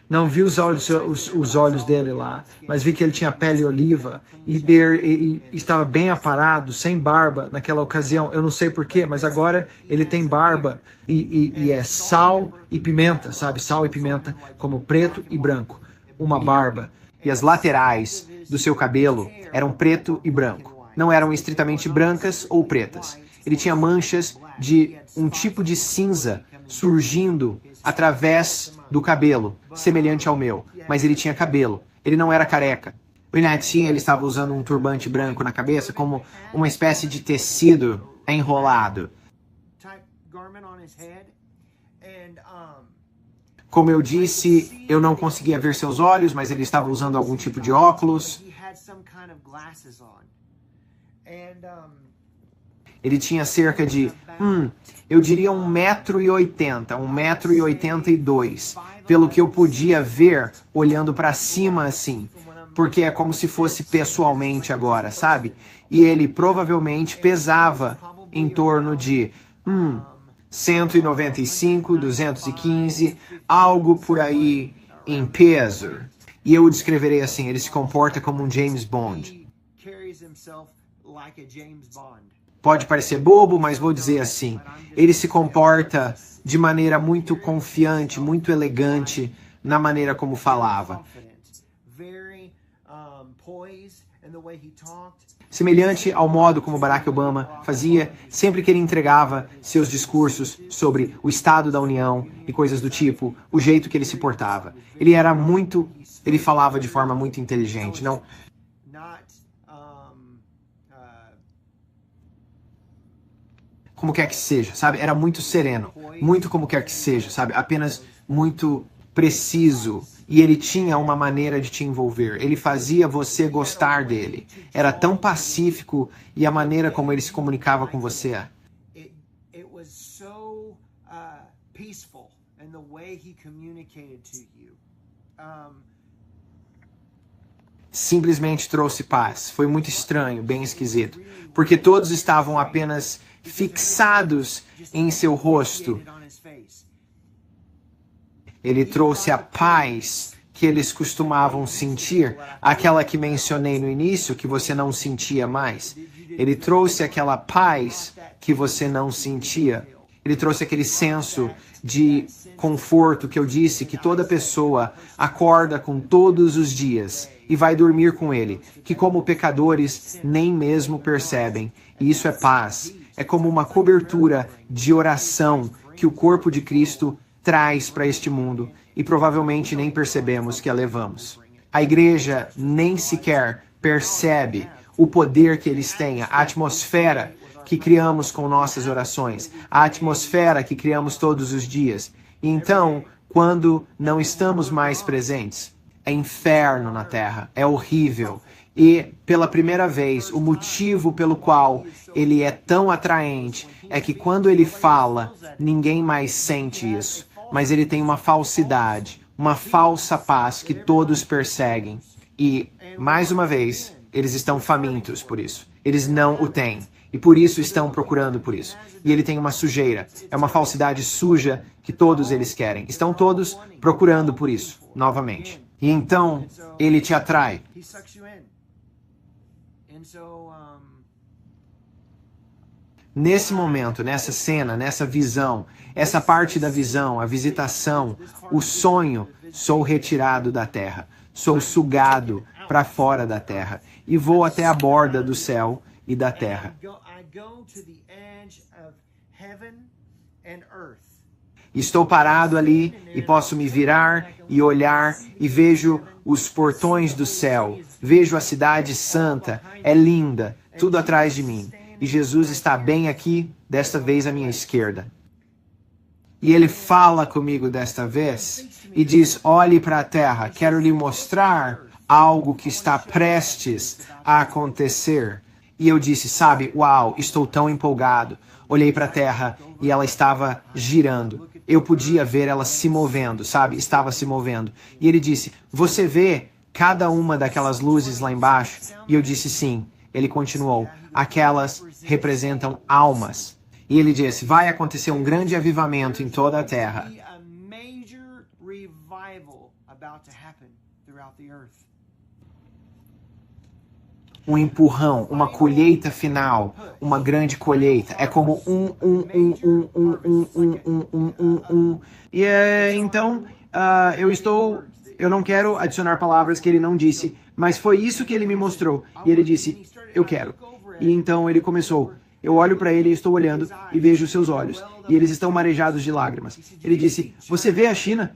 Não vi os olhos dele lá, mas vi que ele tinha pele oliva e estava bem aparado, sem barba naquela ocasião. Eu não sei porquê, mas agora ele tem barba e é sal e pimenta, sabe? Sal e pimenta, como preto e branco. Uma barba. E as laterais do seu cabelo eram preto e branco. Não eram estritamente brancas ou pretas. Ele tinha manchas de um tipo de cinza surgindo através do cabelo, semelhante ao meu, mas ele tinha cabelo, ele não era careca. O Inatinha, ele estava usando um turbante branco na cabeça, como uma espécie de tecido enrolado. Como eu disse, eu não conseguia ver seus olhos, mas ele estava usando algum tipo de óculos. Ele tinha cerca de, eu diria 1,80 m, 1,82 m, pelo que eu podia ver olhando para cima assim, porque é como se fosse pessoalmente agora, sabe? E ele provavelmente pesava em torno de 195, 215, algo por aí em peso. E eu o descreverei assim, ele se comporta como um James Bond. Pode parecer bobo, mas vou dizer assim, ele se comporta de maneira muito confiante, muito elegante na maneira como falava. Semelhante ao modo como Barack Obama fazia sempre que ele entregava seus discursos sobre o Estado da União e coisas do tipo, o jeito que ele se portava. Ele falava de forma muito inteligente, não como quer que seja, sabe? Era muito sereno, muito como quer que seja, sabe? Apenas muito preciso. E ele tinha uma maneira de te envolver. Ele fazia você gostar dele. Era tão pacífico e a maneira como ele se comunicava com você. Simplesmente trouxe paz. Foi muito estranho, bem esquisito. Porque todos estavam apenas fixados em seu rosto. Ele trouxe a paz que eles costumavam sentir, aquela que mencionei no início, que você não sentia mais. Ele trouxe aquela paz que você não sentia. Ele trouxe aquele senso de conforto que eu disse que toda pessoa acorda com todos os dias e vai dormir com ele, que como pecadores nem mesmo percebem. E isso é paz. É como uma cobertura de oração que o corpo de Cristo traz para este mundo e provavelmente nem percebemos que a levamos. A igreja nem sequer percebe o poder que eles têm, a atmosfera que criamos com nossas orações, a atmosfera que criamos todos os dias. E então, quando não estamos mais presentes, é inferno na terra, é horrível. E, pela primeira vez, o motivo pelo qual ele é tão atraente é que quando ele fala, ninguém mais sente isso. Mas ele tem uma falsidade, uma falsa paz que todos perseguem. E, mais uma vez, eles estão famintos por isso. Eles não o têm. E por isso estão procurando por isso. E ele tem uma sujeira. É uma falsidade suja que todos eles querem. Estão todos procurando por isso, novamente. E então, ele te atrai. Nesse momento, nessa cena, nessa visão, essa parte da visão, a visitação, o sonho, sou retirado da terra, sou sugado para fora da terra e vou até a borda do céu e da terra. Estou parado ali e posso me virar e olhar e vejo os portões do céu, vejo a cidade santa, é linda, tudo atrás de mim. E Jesus está bem aqui, desta vez à minha esquerda. E ele fala comigo desta vez e diz, olhe para a terra, quero lhe mostrar algo que está prestes a acontecer. E eu disse, sabe, uau, estou tão empolgado. Olhei para a terra e ela estava girando. Eu podia ver ela se movendo, sabe? Estava se movendo. E ele disse, você vê cada uma daquelas luzes lá embaixo? E eu disse, sim. Ele continuou, aquelas representam almas. E ele disse, vai acontecer um grande avivamento em toda a terra. Um empurrão, uma colheita final, uma grande colheita. É como E então, eu não quero adicionar palavras que ele não disse, mas foi isso que ele me mostrou. E ele disse, eu quero. E então ele começou. Eu olho para ele e estou olhando e vejo os seus olhos. E eles estão marejados de lágrimas. Ele disse, você vê a China?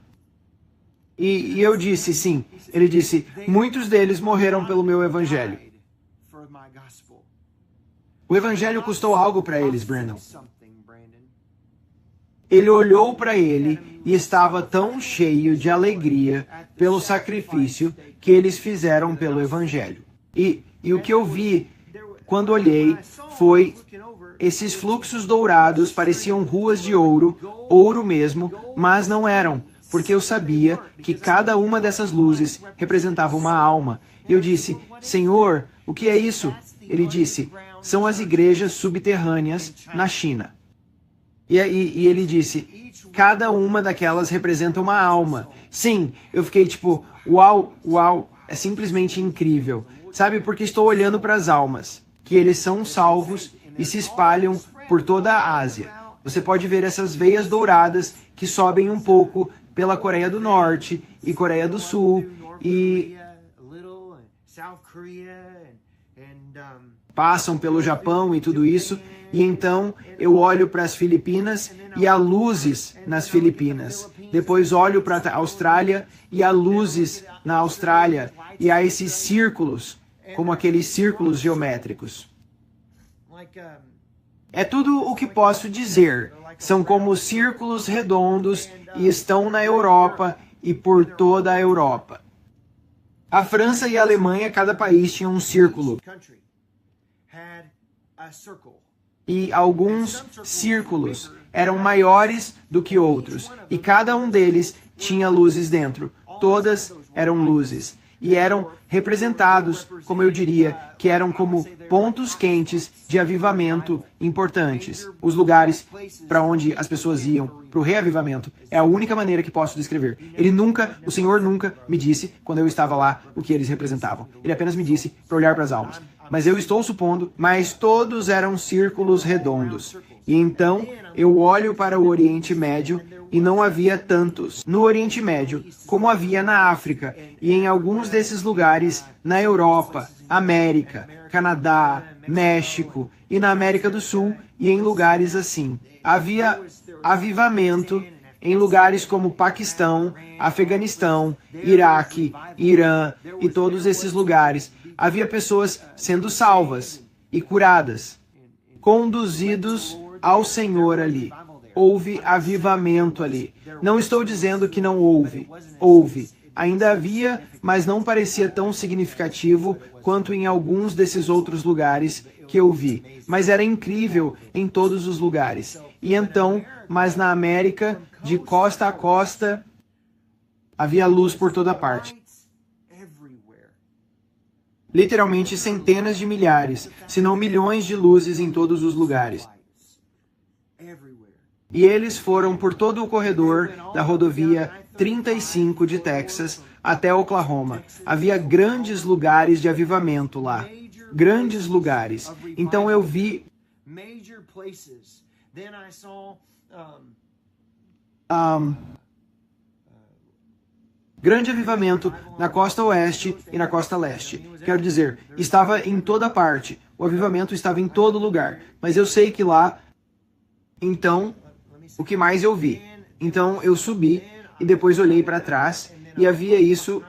E eu disse, sim. Ele disse, muitos deles morreram pelo meu evangelho. O evangelho custou algo para eles, Brandon. Ele olhou para ele e estava tão cheio de alegria pelo sacrifício que eles fizeram pelo evangelho. E o que eu vi quando olhei foi Esses fluxos dourados pareciam ruas de ouro, ouro mesmo, mas não eram, porque eu sabia que cada uma dessas luzes representava uma alma. E eu disse, Senhor, o que é isso? Ele disse, são as igrejas subterrâneas na China. E ele disse, cada uma daquelas representa uma alma. Sim, eu fiquei tipo, uau, uau, é simplesmente incrível. Sabe, porque estou olhando para as almas, que eles são salvos e se espalham por toda a Ásia. Você pode ver essas veias douradas que sobem um pouco pela Coreia do Norte e Coreia do Sul e passam pelo Japão e tudo isso. E então eu olho para as Filipinas e há luzes nas Filipinas. Depois olho para a Austrália e há luzes na Austrália. E há esses círculos, como aqueles círculos geométricos. É tudo o que posso dizer. São como círculos redondos e estão na Europa e por toda a Europa. A França e a Alemanha, cada país tinha um círculo. E alguns círculos eram maiores do que outros. E cada um deles tinha luzes dentro. Todas eram luzes. E eram representados, como eu diria, que eram como pontos quentes de avivamento importantes. Os lugares para onde as pessoas iam para o reavivamento. É a única maneira que posso descrever. O Senhor nunca me disse, quando eu estava lá, o que eles representavam. Ele apenas me disse para olhar para as almas. Mas eu estou supondo, mas todos eram círculos redondos. E então eu olho para o Oriente Médio e não havia tantos no Oriente Médio como havia na África e em alguns desses lugares na Europa, América, Canadá, México e na América do Sul e em lugares assim. Havia avivamento em lugares como Paquistão, Afeganistão, Iraque, Irã e todos esses lugares. Havia pessoas sendo salvas e curadas, conduzidos ao Senhor ali. Houve avivamento ali. Não estou dizendo que não houve. Houve. Ainda havia, mas não parecia tão significativo quanto em alguns desses outros lugares que eu vi. Mas era incrível em todos os lugares. E então, mas na América, de costa a costa, havia luz por toda parte. Literalmente centenas de milhares, se não milhões de luzes em todos os lugares. E eles foram por todo o corredor da rodovia 35 de Texas até Oklahoma. Havia grandes lugares de avivamento lá. Grandes lugares. Então eu vi grande avivamento na costa oeste e na costa leste. Quero dizer, estava em toda parte. O avivamento estava em todo lugar. Mas eu sei que lá, então, o que mais eu vi? Então eu subi e depois olhei para trás e havia isso.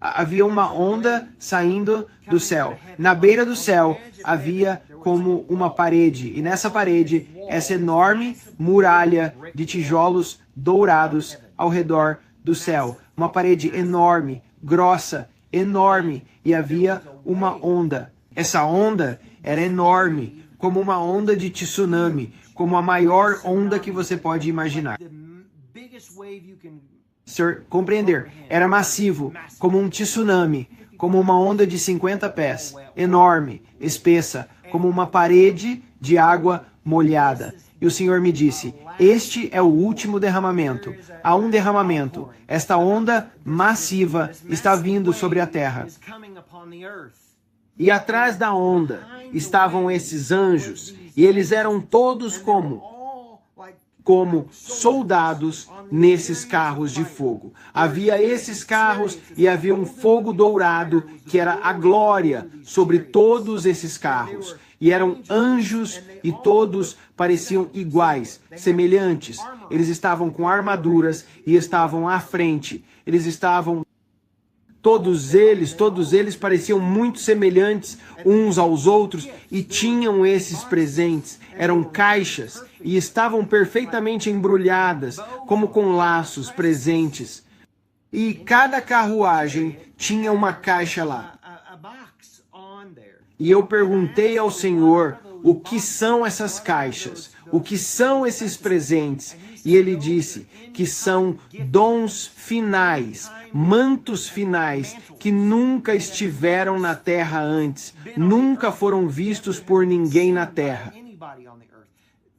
Havia uma onda saindo do céu. Na beira do céu havia como uma parede. E nessa parede, essa enorme muralha de tijolos dourados ao redor do céu. Uma parede enorme, grossa, enorme. E havia uma onda. Essa onda era enorme, como uma onda de tsunami, como a maior onda que você pode imaginar. Compreender, era massivo, como um tsunami, como uma onda de 50 pés, enorme, espessa, como uma parede de água molhada. E o Senhor me disse, este é o último derramamento. Há um derramamento. Esta onda massiva está vindo sobre a terra. E atrás da onda estavam esses anjos, e eles eram todos como soldados nesses carros de fogo. Havia esses carros e havia um fogo dourado que era a glória sobre todos esses carros. E eram anjos e todos pareciam iguais, semelhantes. Eles estavam com armaduras e estavam à frente. Todos eles pareciam muito semelhantes uns aos outros e tinham esses presentes. Eram caixas e estavam perfeitamente embrulhadas, como com laços presentes. E cada carruagem tinha uma caixa lá. E eu perguntei ao Senhor o que são essas caixas, o que são esses presentes. E ele disse que são dons finais, mantos finais, que nunca estiveram na terra antes, nunca foram vistos por ninguém na terra.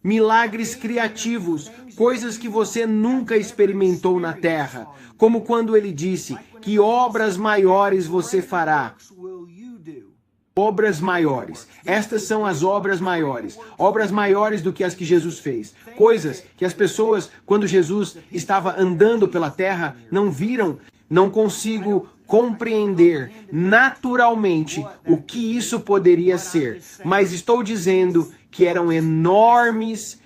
Milagres criativos, coisas que você nunca experimentou na terra, como quando ele disse que obras maiores você fará. Obras maiores. Estas são as obras maiores do que as que Jesus fez. Coisas que as pessoas, quando Jesus estava andando pela terra, não viram. Não consigo compreender naturalmente o que isso poderia ser, mas estou dizendo que eram enormes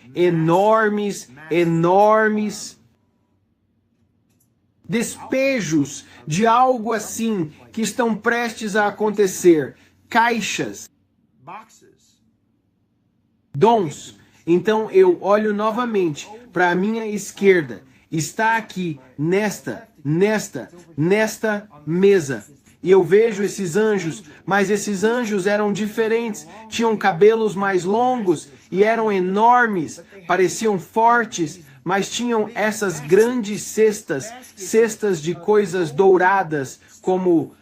despejos de algo assim que estão prestes a acontecer. Caixas, dons. Então eu olho novamente para a minha esquerda. Está aqui nesta mesa. E eu vejo esses anjos, mas esses anjos eram diferentes. Tinham cabelos mais longos e eram enormes, pareciam fortes, mas tinham essas grandes cestas de coisas douradas, como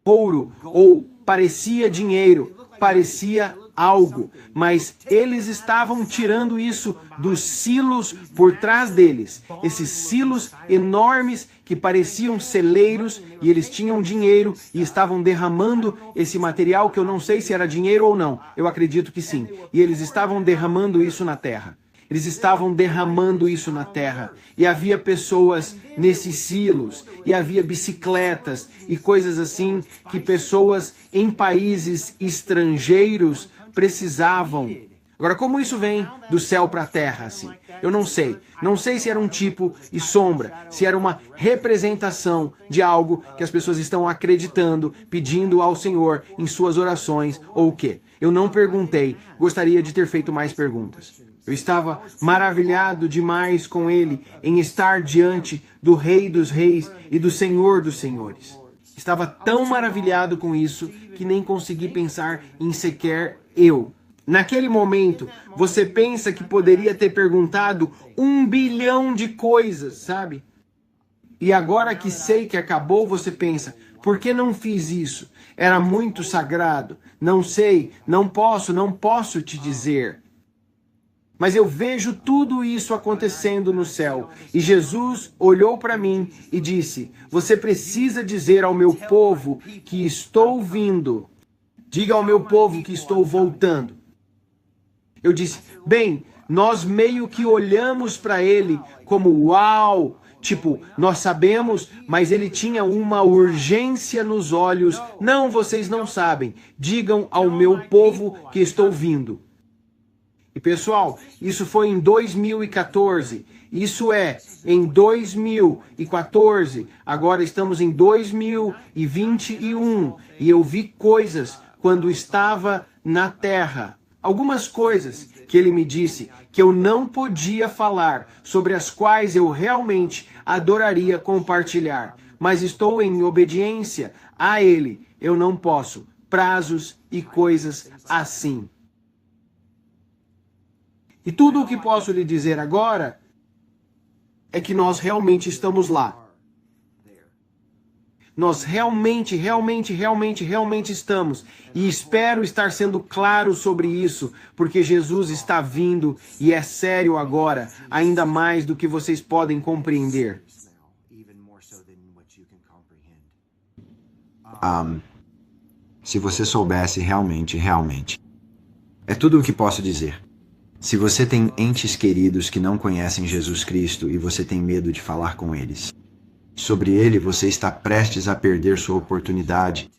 ouro, ou parecia dinheiro, parecia algo, mas eles estavam tirando isso dos silos por trás deles, esses silos enormes que pareciam celeiros, e eles tinham dinheiro e estavam derramando esse material que eu não sei se era dinheiro ou não, eu acredito que sim, e eles estavam derramando isso na terra. Eles estavam derramando isso na terra. E havia pessoas nesses silos. E havia bicicletas e coisas assim que pessoas em países estrangeiros precisavam. Agora, como isso vem do céu para a terra, assim? Eu não sei. Não sei se era um tipo e sombra, se era uma representação de algo que as pessoas estão acreditando, pedindo ao Senhor em suas orações, ou o quê. Eu não perguntei. Gostaria de ter feito mais perguntas. Eu estava maravilhado demais com ele em estar diante do Rei dos Reis e do Senhor dos Senhores. Estava tão maravilhado com isso que nem consegui pensar em sequer eu. Naquele momento, você pensa que poderia ter perguntado 1 bilhão de coisas, sabe? E agora que sei que acabou, você pensa, por que não fiz isso? Era muito sagrado. Não sei, não posso te dizer. Mas eu vejo tudo isso acontecendo no céu. E Jesus olhou para mim e disse, você precisa dizer ao meu povo que estou vindo. Diga ao meu povo que estou voltando. Eu disse, bem, nós meio que olhamos para ele como uau. Tipo, nós sabemos, mas ele tinha uma urgência nos olhos. Não, vocês não sabem. Digam ao meu povo que estou vindo. E pessoal, isso foi em 2014, isso é, em 2014, agora estamos em 2021, e eu vi coisas quando estava na terra. Algumas coisas que ele me disse que eu não podia falar, sobre as quais eu realmente adoraria compartilhar, mas estou em obediência a ele, eu não posso, prazos e coisas assim. E tudo o que posso lhe dizer agora é que nós realmente estamos lá. Nós realmente estamos. E espero estar sendo claro sobre isso, porque Jesus está vindo e é sério agora, ainda mais do que vocês podem compreender. Se você soubesse realmente. É tudo o que posso dizer. Se você tem entes queridos que não conhecem Jesus Cristo e você tem medo de falar com eles, sobre ele você está prestes a perder sua oportunidade.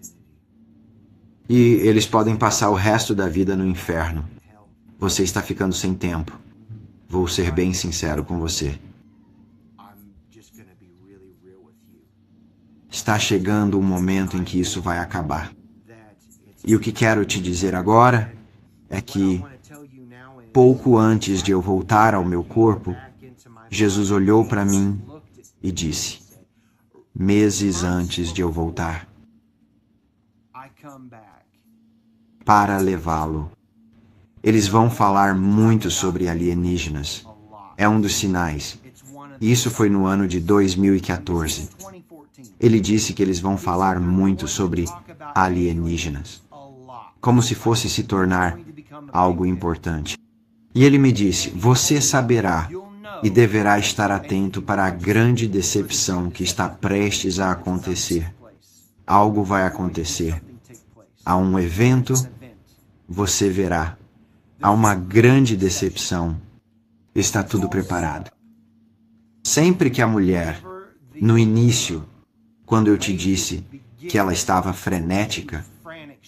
E eles podem passar o resto da vida no inferno. Você está ficando sem tempo. Vou ser bem sincero com você. Está chegando o momento em que isso vai acabar. E o que quero te dizer agora é que pouco antes de eu voltar ao meu corpo, Jesus olhou para mim e disse, meses antes de eu voltar, para levá-lo. Eles vão falar muito sobre alienígenas. É um dos sinais. Isso foi no ano de 2014. Ele disse que eles vão falar muito sobre alienígenas, como se fosse se tornar algo importante. E ele me disse: você saberá e deverá estar atento para a grande decepção que está prestes a acontecer. Algo vai acontecer. Há um evento, você verá. Há uma grande decepção. Está tudo preparado. Sempre que a mulher, no início, quando eu te disse que ela estava frenética,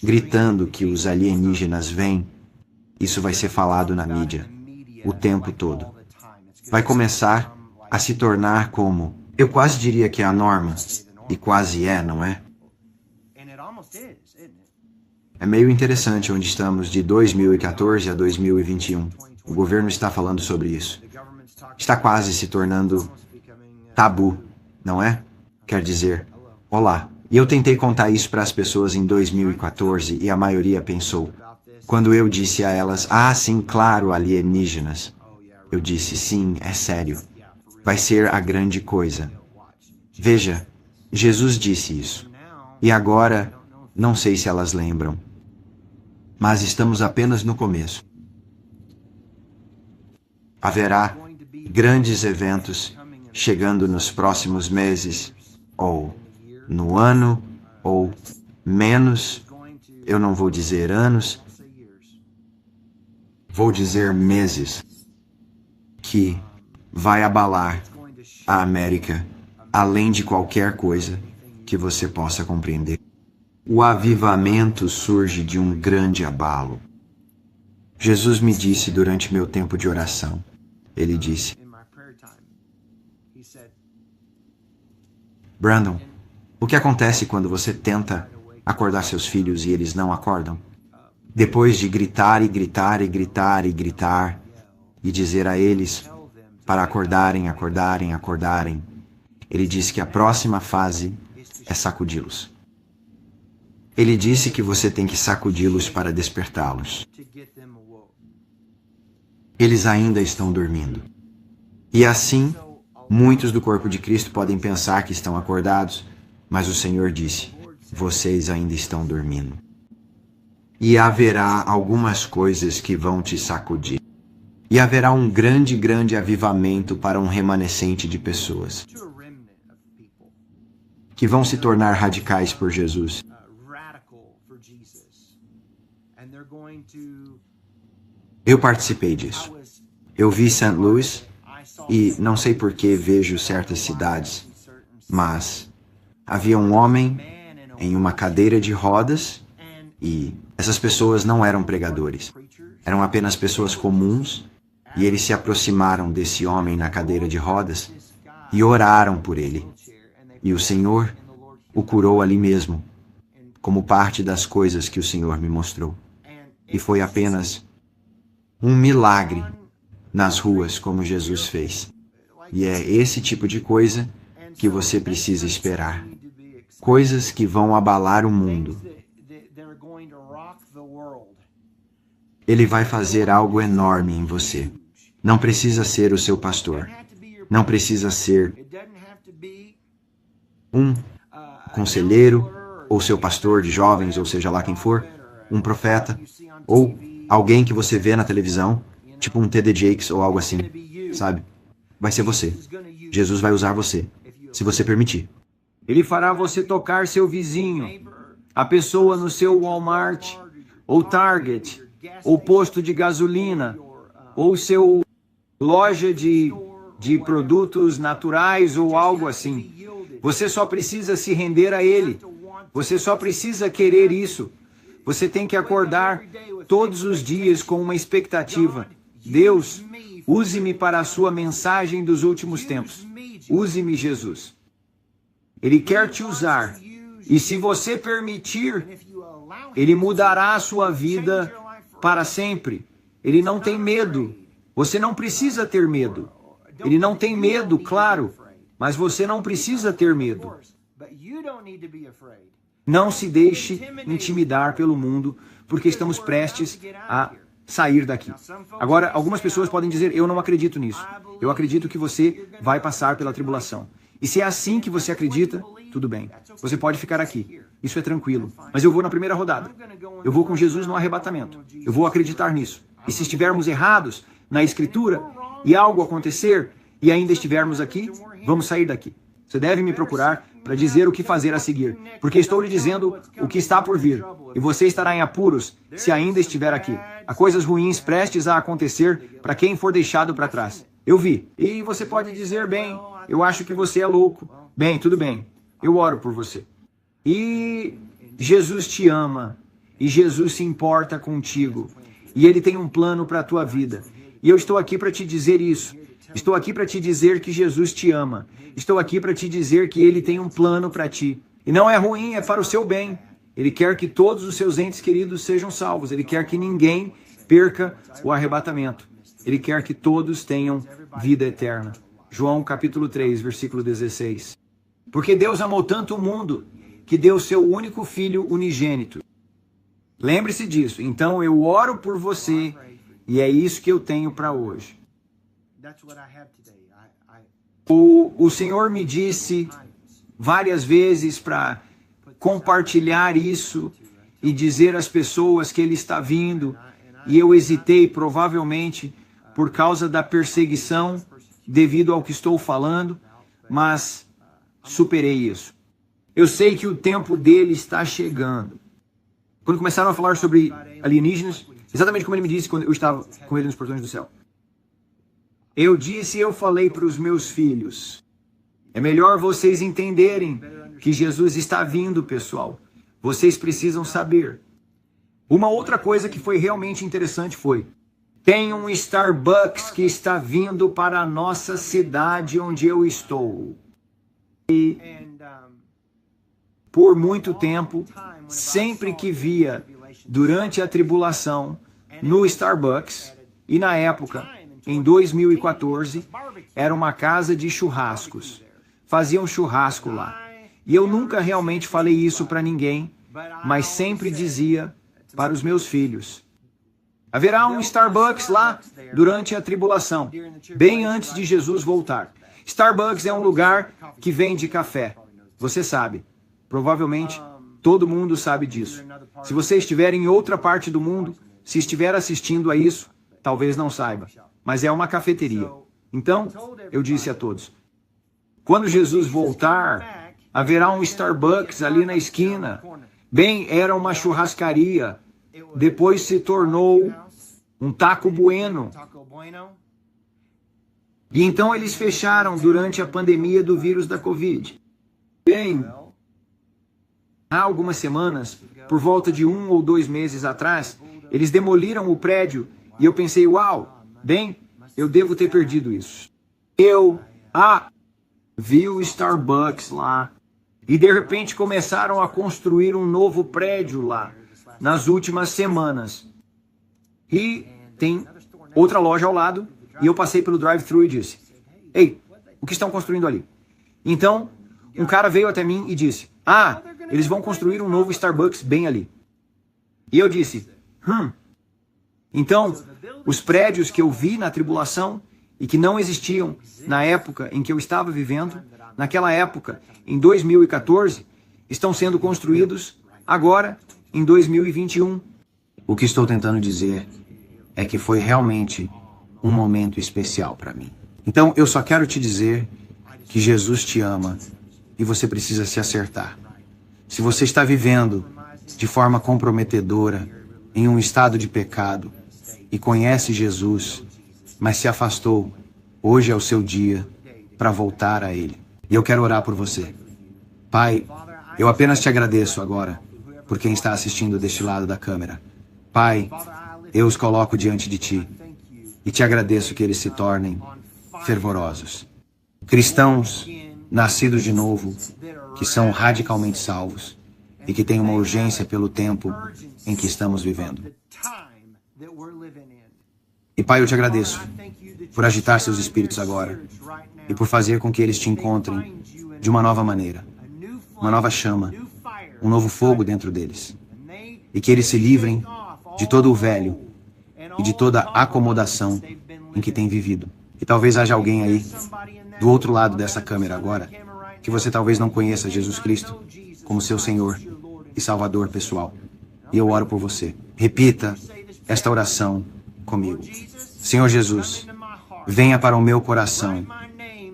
gritando que os alienígenas vêm, isso vai ser falado na mídia o tempo todo. Vai começar a se tornar como, eu quase diria que é a norma, e quase é, não é? É meio interessante onde estamos de 2014 a 2021. O governo está falando sobre isso. Está quase se tornando tabu, não é? Quer dizer, olá. E eu tentei contar isso para as pessoas em 2014 e a maioria pensou. Quando eu disse a elas, ah, sim, claro, alienígenas. Eu disse, sim, é sério. Vai ser a grande coisa. Veja, Jesus disse isso. E agora, não sei se elas lembram. Mas estamos apenas no começo. Haverá grandes eventos chegando nos próximos meses, ou no ano, ou menos, eu não vou dizer anos, vou dizer meses, que vai abalar a América, além de qualquer coisa que você possa compreender. O avivamento surge de um grande abalo. Jesus me disse durante meu tempo de oração, ele disse, Brandon, o que acontece quando você tenta acordar seus filhos e eles não acordam? Depois de gritar e gritar e gritar e gritar e dizer a eles para acordarem, acordarem, acordarem, ele disse que a próxima fase é sacudi-los. Ele disse que você tem que sacudi-los para despertá-los. Eles ainda estão dormindo. E assim, muitos do corpo de Cristo podem pensar que estão acordados, mas o Senhor disse, vocês ainda estão dormindo. E haverá algumas coisas que vão te sacudir. E haverá um grande, grande avivamento para um remanescente de pessoas que vão se tornar radicais por Jesus. Eu participei disso. Eu vi St. Louis e não sei por que vejo certas cidades, mas havia um homem em uma cadeira de rodas e essas pessoas não eram pregadores. Eram apenas pessoas comuns e eles se aproximaram desse homem na cadeira de rodas e oraram por ele. E o Senhor o curou ali mesmo, como parte das coisas que o Senhor me mostrou. E foi apenas um milagre nas ruas como Jesus fez. E é esse tipo de coisa que você precisa esperar. Coisas que vão abalar o mundo. Ele vai fazer algo enorme em você. Não precisa ser o seu pastor. Não precisa ser um conselheiro, ou seu pastor de jovens, ou seja lá quem for, um profeta, ou alguém que você vê na televisão, tipo um T.D. Jakes ou algo assim, sabe? Vai ser você. Jesus vai usar você, se você permitir. Ele fará você tocar seu vizinho, a pessoa no seu Walmart, ou Target, ou posto de gasolina, ou seu loja de produtos naturais ou algo assim. Você só precisa se render a Ele. Você só precisa querer isso. Você tem que acordar todos os dias com uma expectativa. Deus, use-me para a sua mensagem dos últimos tempos. Use-me, Jesus. Ele quer te usar. E se você permitir, Ele mudará a sua vida para sempre. Ele não tem medo. Você não precisa ter medo. Ele não tem medo, claro, mas você não precisa ter medo. Não se deixe intimidar pelo mundo, porque estamos prestes a sair daqui. Agora, algumas pessoas podem dizer, eu não acredito nisso. Eu acredito que você vai passar pela tribulação. E se é assim que você acredita, tudo bem. Você pode ficar aqui. Isso é tranquilo. Mas eu vou na primeira rodada. Eu vou com Jesus no arrebatamento. Eu vou acreditar nisso. E se estivermos errados na Escritura e algo acontecer e ainda estivermos aqui, vamos sair daqui. Você deve me procurar para dizer o que fazer a seguir, porque estou lhe dizendo o que está por vir, e você estará em apuros se ainda estiver aqui. Há coisas ruins prestes a acontecer para quem for deixado para trás. Eu vi. E você pode dizer, bem, eu acho que você é louco. Bem, tudo bem. Eu oro por você. E Jesus te ama, e Jesus se importa contigo, e Ele tem um plano para a tua vida. E eu estou aqui para te dizer isso. Estou aqui para te dizer que Jesus te ama. Estou aqui para te dizer que Ele tem um plano para ti. E não é ruim, é para o seu bem. Ele quer que todos os seus entes queridos sejam salvos. Ele quer que ninguém perca o arrebatamento. Ele quer que todos tenham vida eterna. João capítulo 3, versículo 16. Porque Deus amou tanto o mundo que deu seu único filho unigênito. Lembre-se disso. Então eu oro por você e é isso que eu tenho para hoje. O Senhor me disse várias vezes para compartilhar isso e dizer às pessoas que Ele está vindo. E eu hesitei, provavelmente, por causa da perseguição, devido ao que estou falando, mas superei isso. Eu sei que o tempo dele está chegando. Quando começaram a falar sobre alienígenas, exatamente como ele me disse quando eu estava com ele nos portões do céu. Eu falei para os meus filhos, é melhor vocês entenderem que Jesus está vindo, pessoal. Vocês precisam saber. Uma outra coisa que foi realmente interessante foi, tem um Starbucks que está vindo para a nossa cidade onde eu estou. E por muito tempo, sempre que via durante a tribulação no Starbucks, e na época, em 2014, era uma casa de churrascos. Faziam churrasco lá. E eu nunca realmente falei isso para ninguém, mas sempre dizia para os meus filhos. Haverá um Starbucks lá durante a tribulação, bem antes de Jesus voltar. Starbucks é um lugar que vende café. Você sabe. Provavelmente todo mundo sabe disso. Se você estiver em outra parte do mundo, se estiver assistindo a isso, talvez não saiba. Mas é uma cafeteria. Então, eu disse a todos, quando Jesus voltar, haverá um Starbucks ali na esquina. Bem, era uma churrascaria. Depois se tornou um Taco Bueno. E então eles fecharam durante a pandemia do vírus da Covid. Bem, há algumas semanas, por volta de 1 ou 2 meses atrás, eles demoliram o prédio e eu pensei, uau, bem, eu devo ter perdido isso. Eu vi o Starbucks lá e de repente começaram a construir um novo prédio lá nas últimas semanas. E tem outra loja ao lado e eu passei pelo drive-thru e disse, ei, o que estão construindo ali? Então, um cara veio até mim e disse, eles vão construir um novo Starbucks bem ali. E eu disse, Então, os prédios que eu vi na tribulação e que não existiam na época em que eu estava vivendo, naquela época, em 2014, estão sendo construídos agora, em 2021. O que estou tentando dizer é que foi realmente um momento especial para mim. Então, eu só quero te dizer que Jesus te ama e você precisa se acertar. Se você está vivendo de forma comprometedora, em um estado de pecado, e conhece Jesus, mas se afastou, hoje é o seu dia para voltar a Ele. E eu quero orar por você. Pai, eu apenas te agradeço agora por quem está assistindo deste lado da câmera. Pai, eu os coloco diante de Ti e te agradeço que eles se tornem fervorosos. Cristãos nascidos de novo, que são radicalmente salvos e que têm uma urgência pelo tempo em que estamos vivendo. E Pai, eu te agradeço por agitar seus espíritos agora e por fazer com que eles te encontrem de uma nova maneira, uma nova chama, um novo fogo dentro deles. E que eles se livrem de todo o velho e de toda a acomodação em que têm vivido. E talvez haja alguém aí, do outro lado dessa câmera agora, que você talvez não conheça Jesus Cristo como seu Senhor e Salvador pessoal. E eu oro por você. Repita esta oração comigo. Senhor Jesus, venha para o meu coração.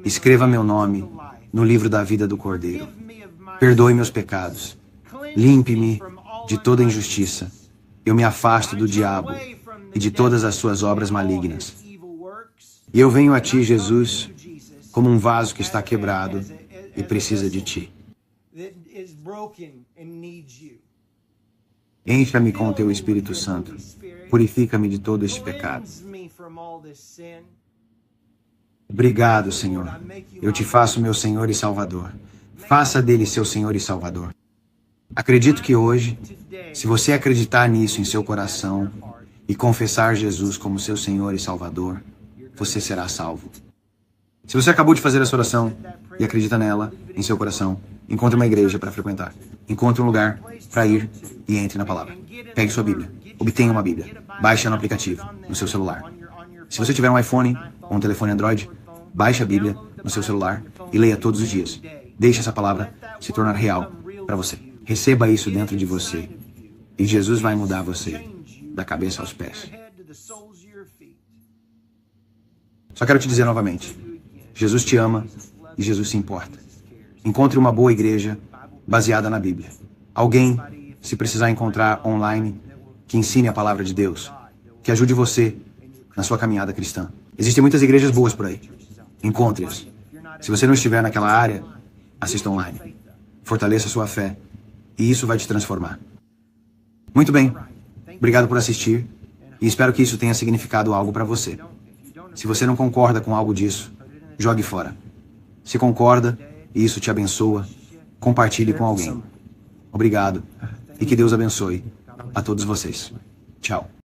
Escreva meu nome no livro da vida do Cordeiro. Perdoe meus pecados. Limpe-me de toda injustiça. Eu me afasto do diabo e de todas as suas obras malignas. E eu venho a ti, Jesus, como um vaso que está quebrado e precisa de ti. Encha-me com o teu Espírito Santo. Purifica-me de todo este pecado. Obrigado, Senhor. Eu te faço meu Senhor e Salvador. Faça dele seu Senhor e Salvador. Acredito que hoje, se você acreditar nisso em seu coração e confessar Jesus como seu Senhor e Salvador, você será salvo. Se você acabou de fazer essa oração e acredita nela em seu coração, encontre uma igreja para frequentar. Encontre um lugar para ir e entre na palavra. Pegue sua Bíblia. Obtenha uma Bíblia. Baixe no aplicativo, no seu celular. Se você tiver um iPhone ou um telefone Android, baixe a Bíblia no seu celular e leia todos os dias. Deixe essa palavra se tornar real para você. Receba isso dentro de você. E Jesus vai mudar você, da cabeça aos pés. Só quero te dizer novamente, Jesus te ama e Jesus se importa. Encontre uma boa igreja baseada na Bíblia. Alguém, se precisar encontrar online, que ensine a palavra de Deus, que ajude você na sua caminhada cristã. Existem muitas igrejas boas por aí. Encontre-as. Se você não estiver naquela área, assista online. Fortaleça sua fé e isso vai te transformar. Muito bem. Obrigado por assistir e espero que isso tenha significado algo para você. Se você não concorda com algo disso, jogue fora. Se concorda e isso te abençoa, compartilhe com alguém. Obrigado e que Deus abençoe a todos vocês. Tchau.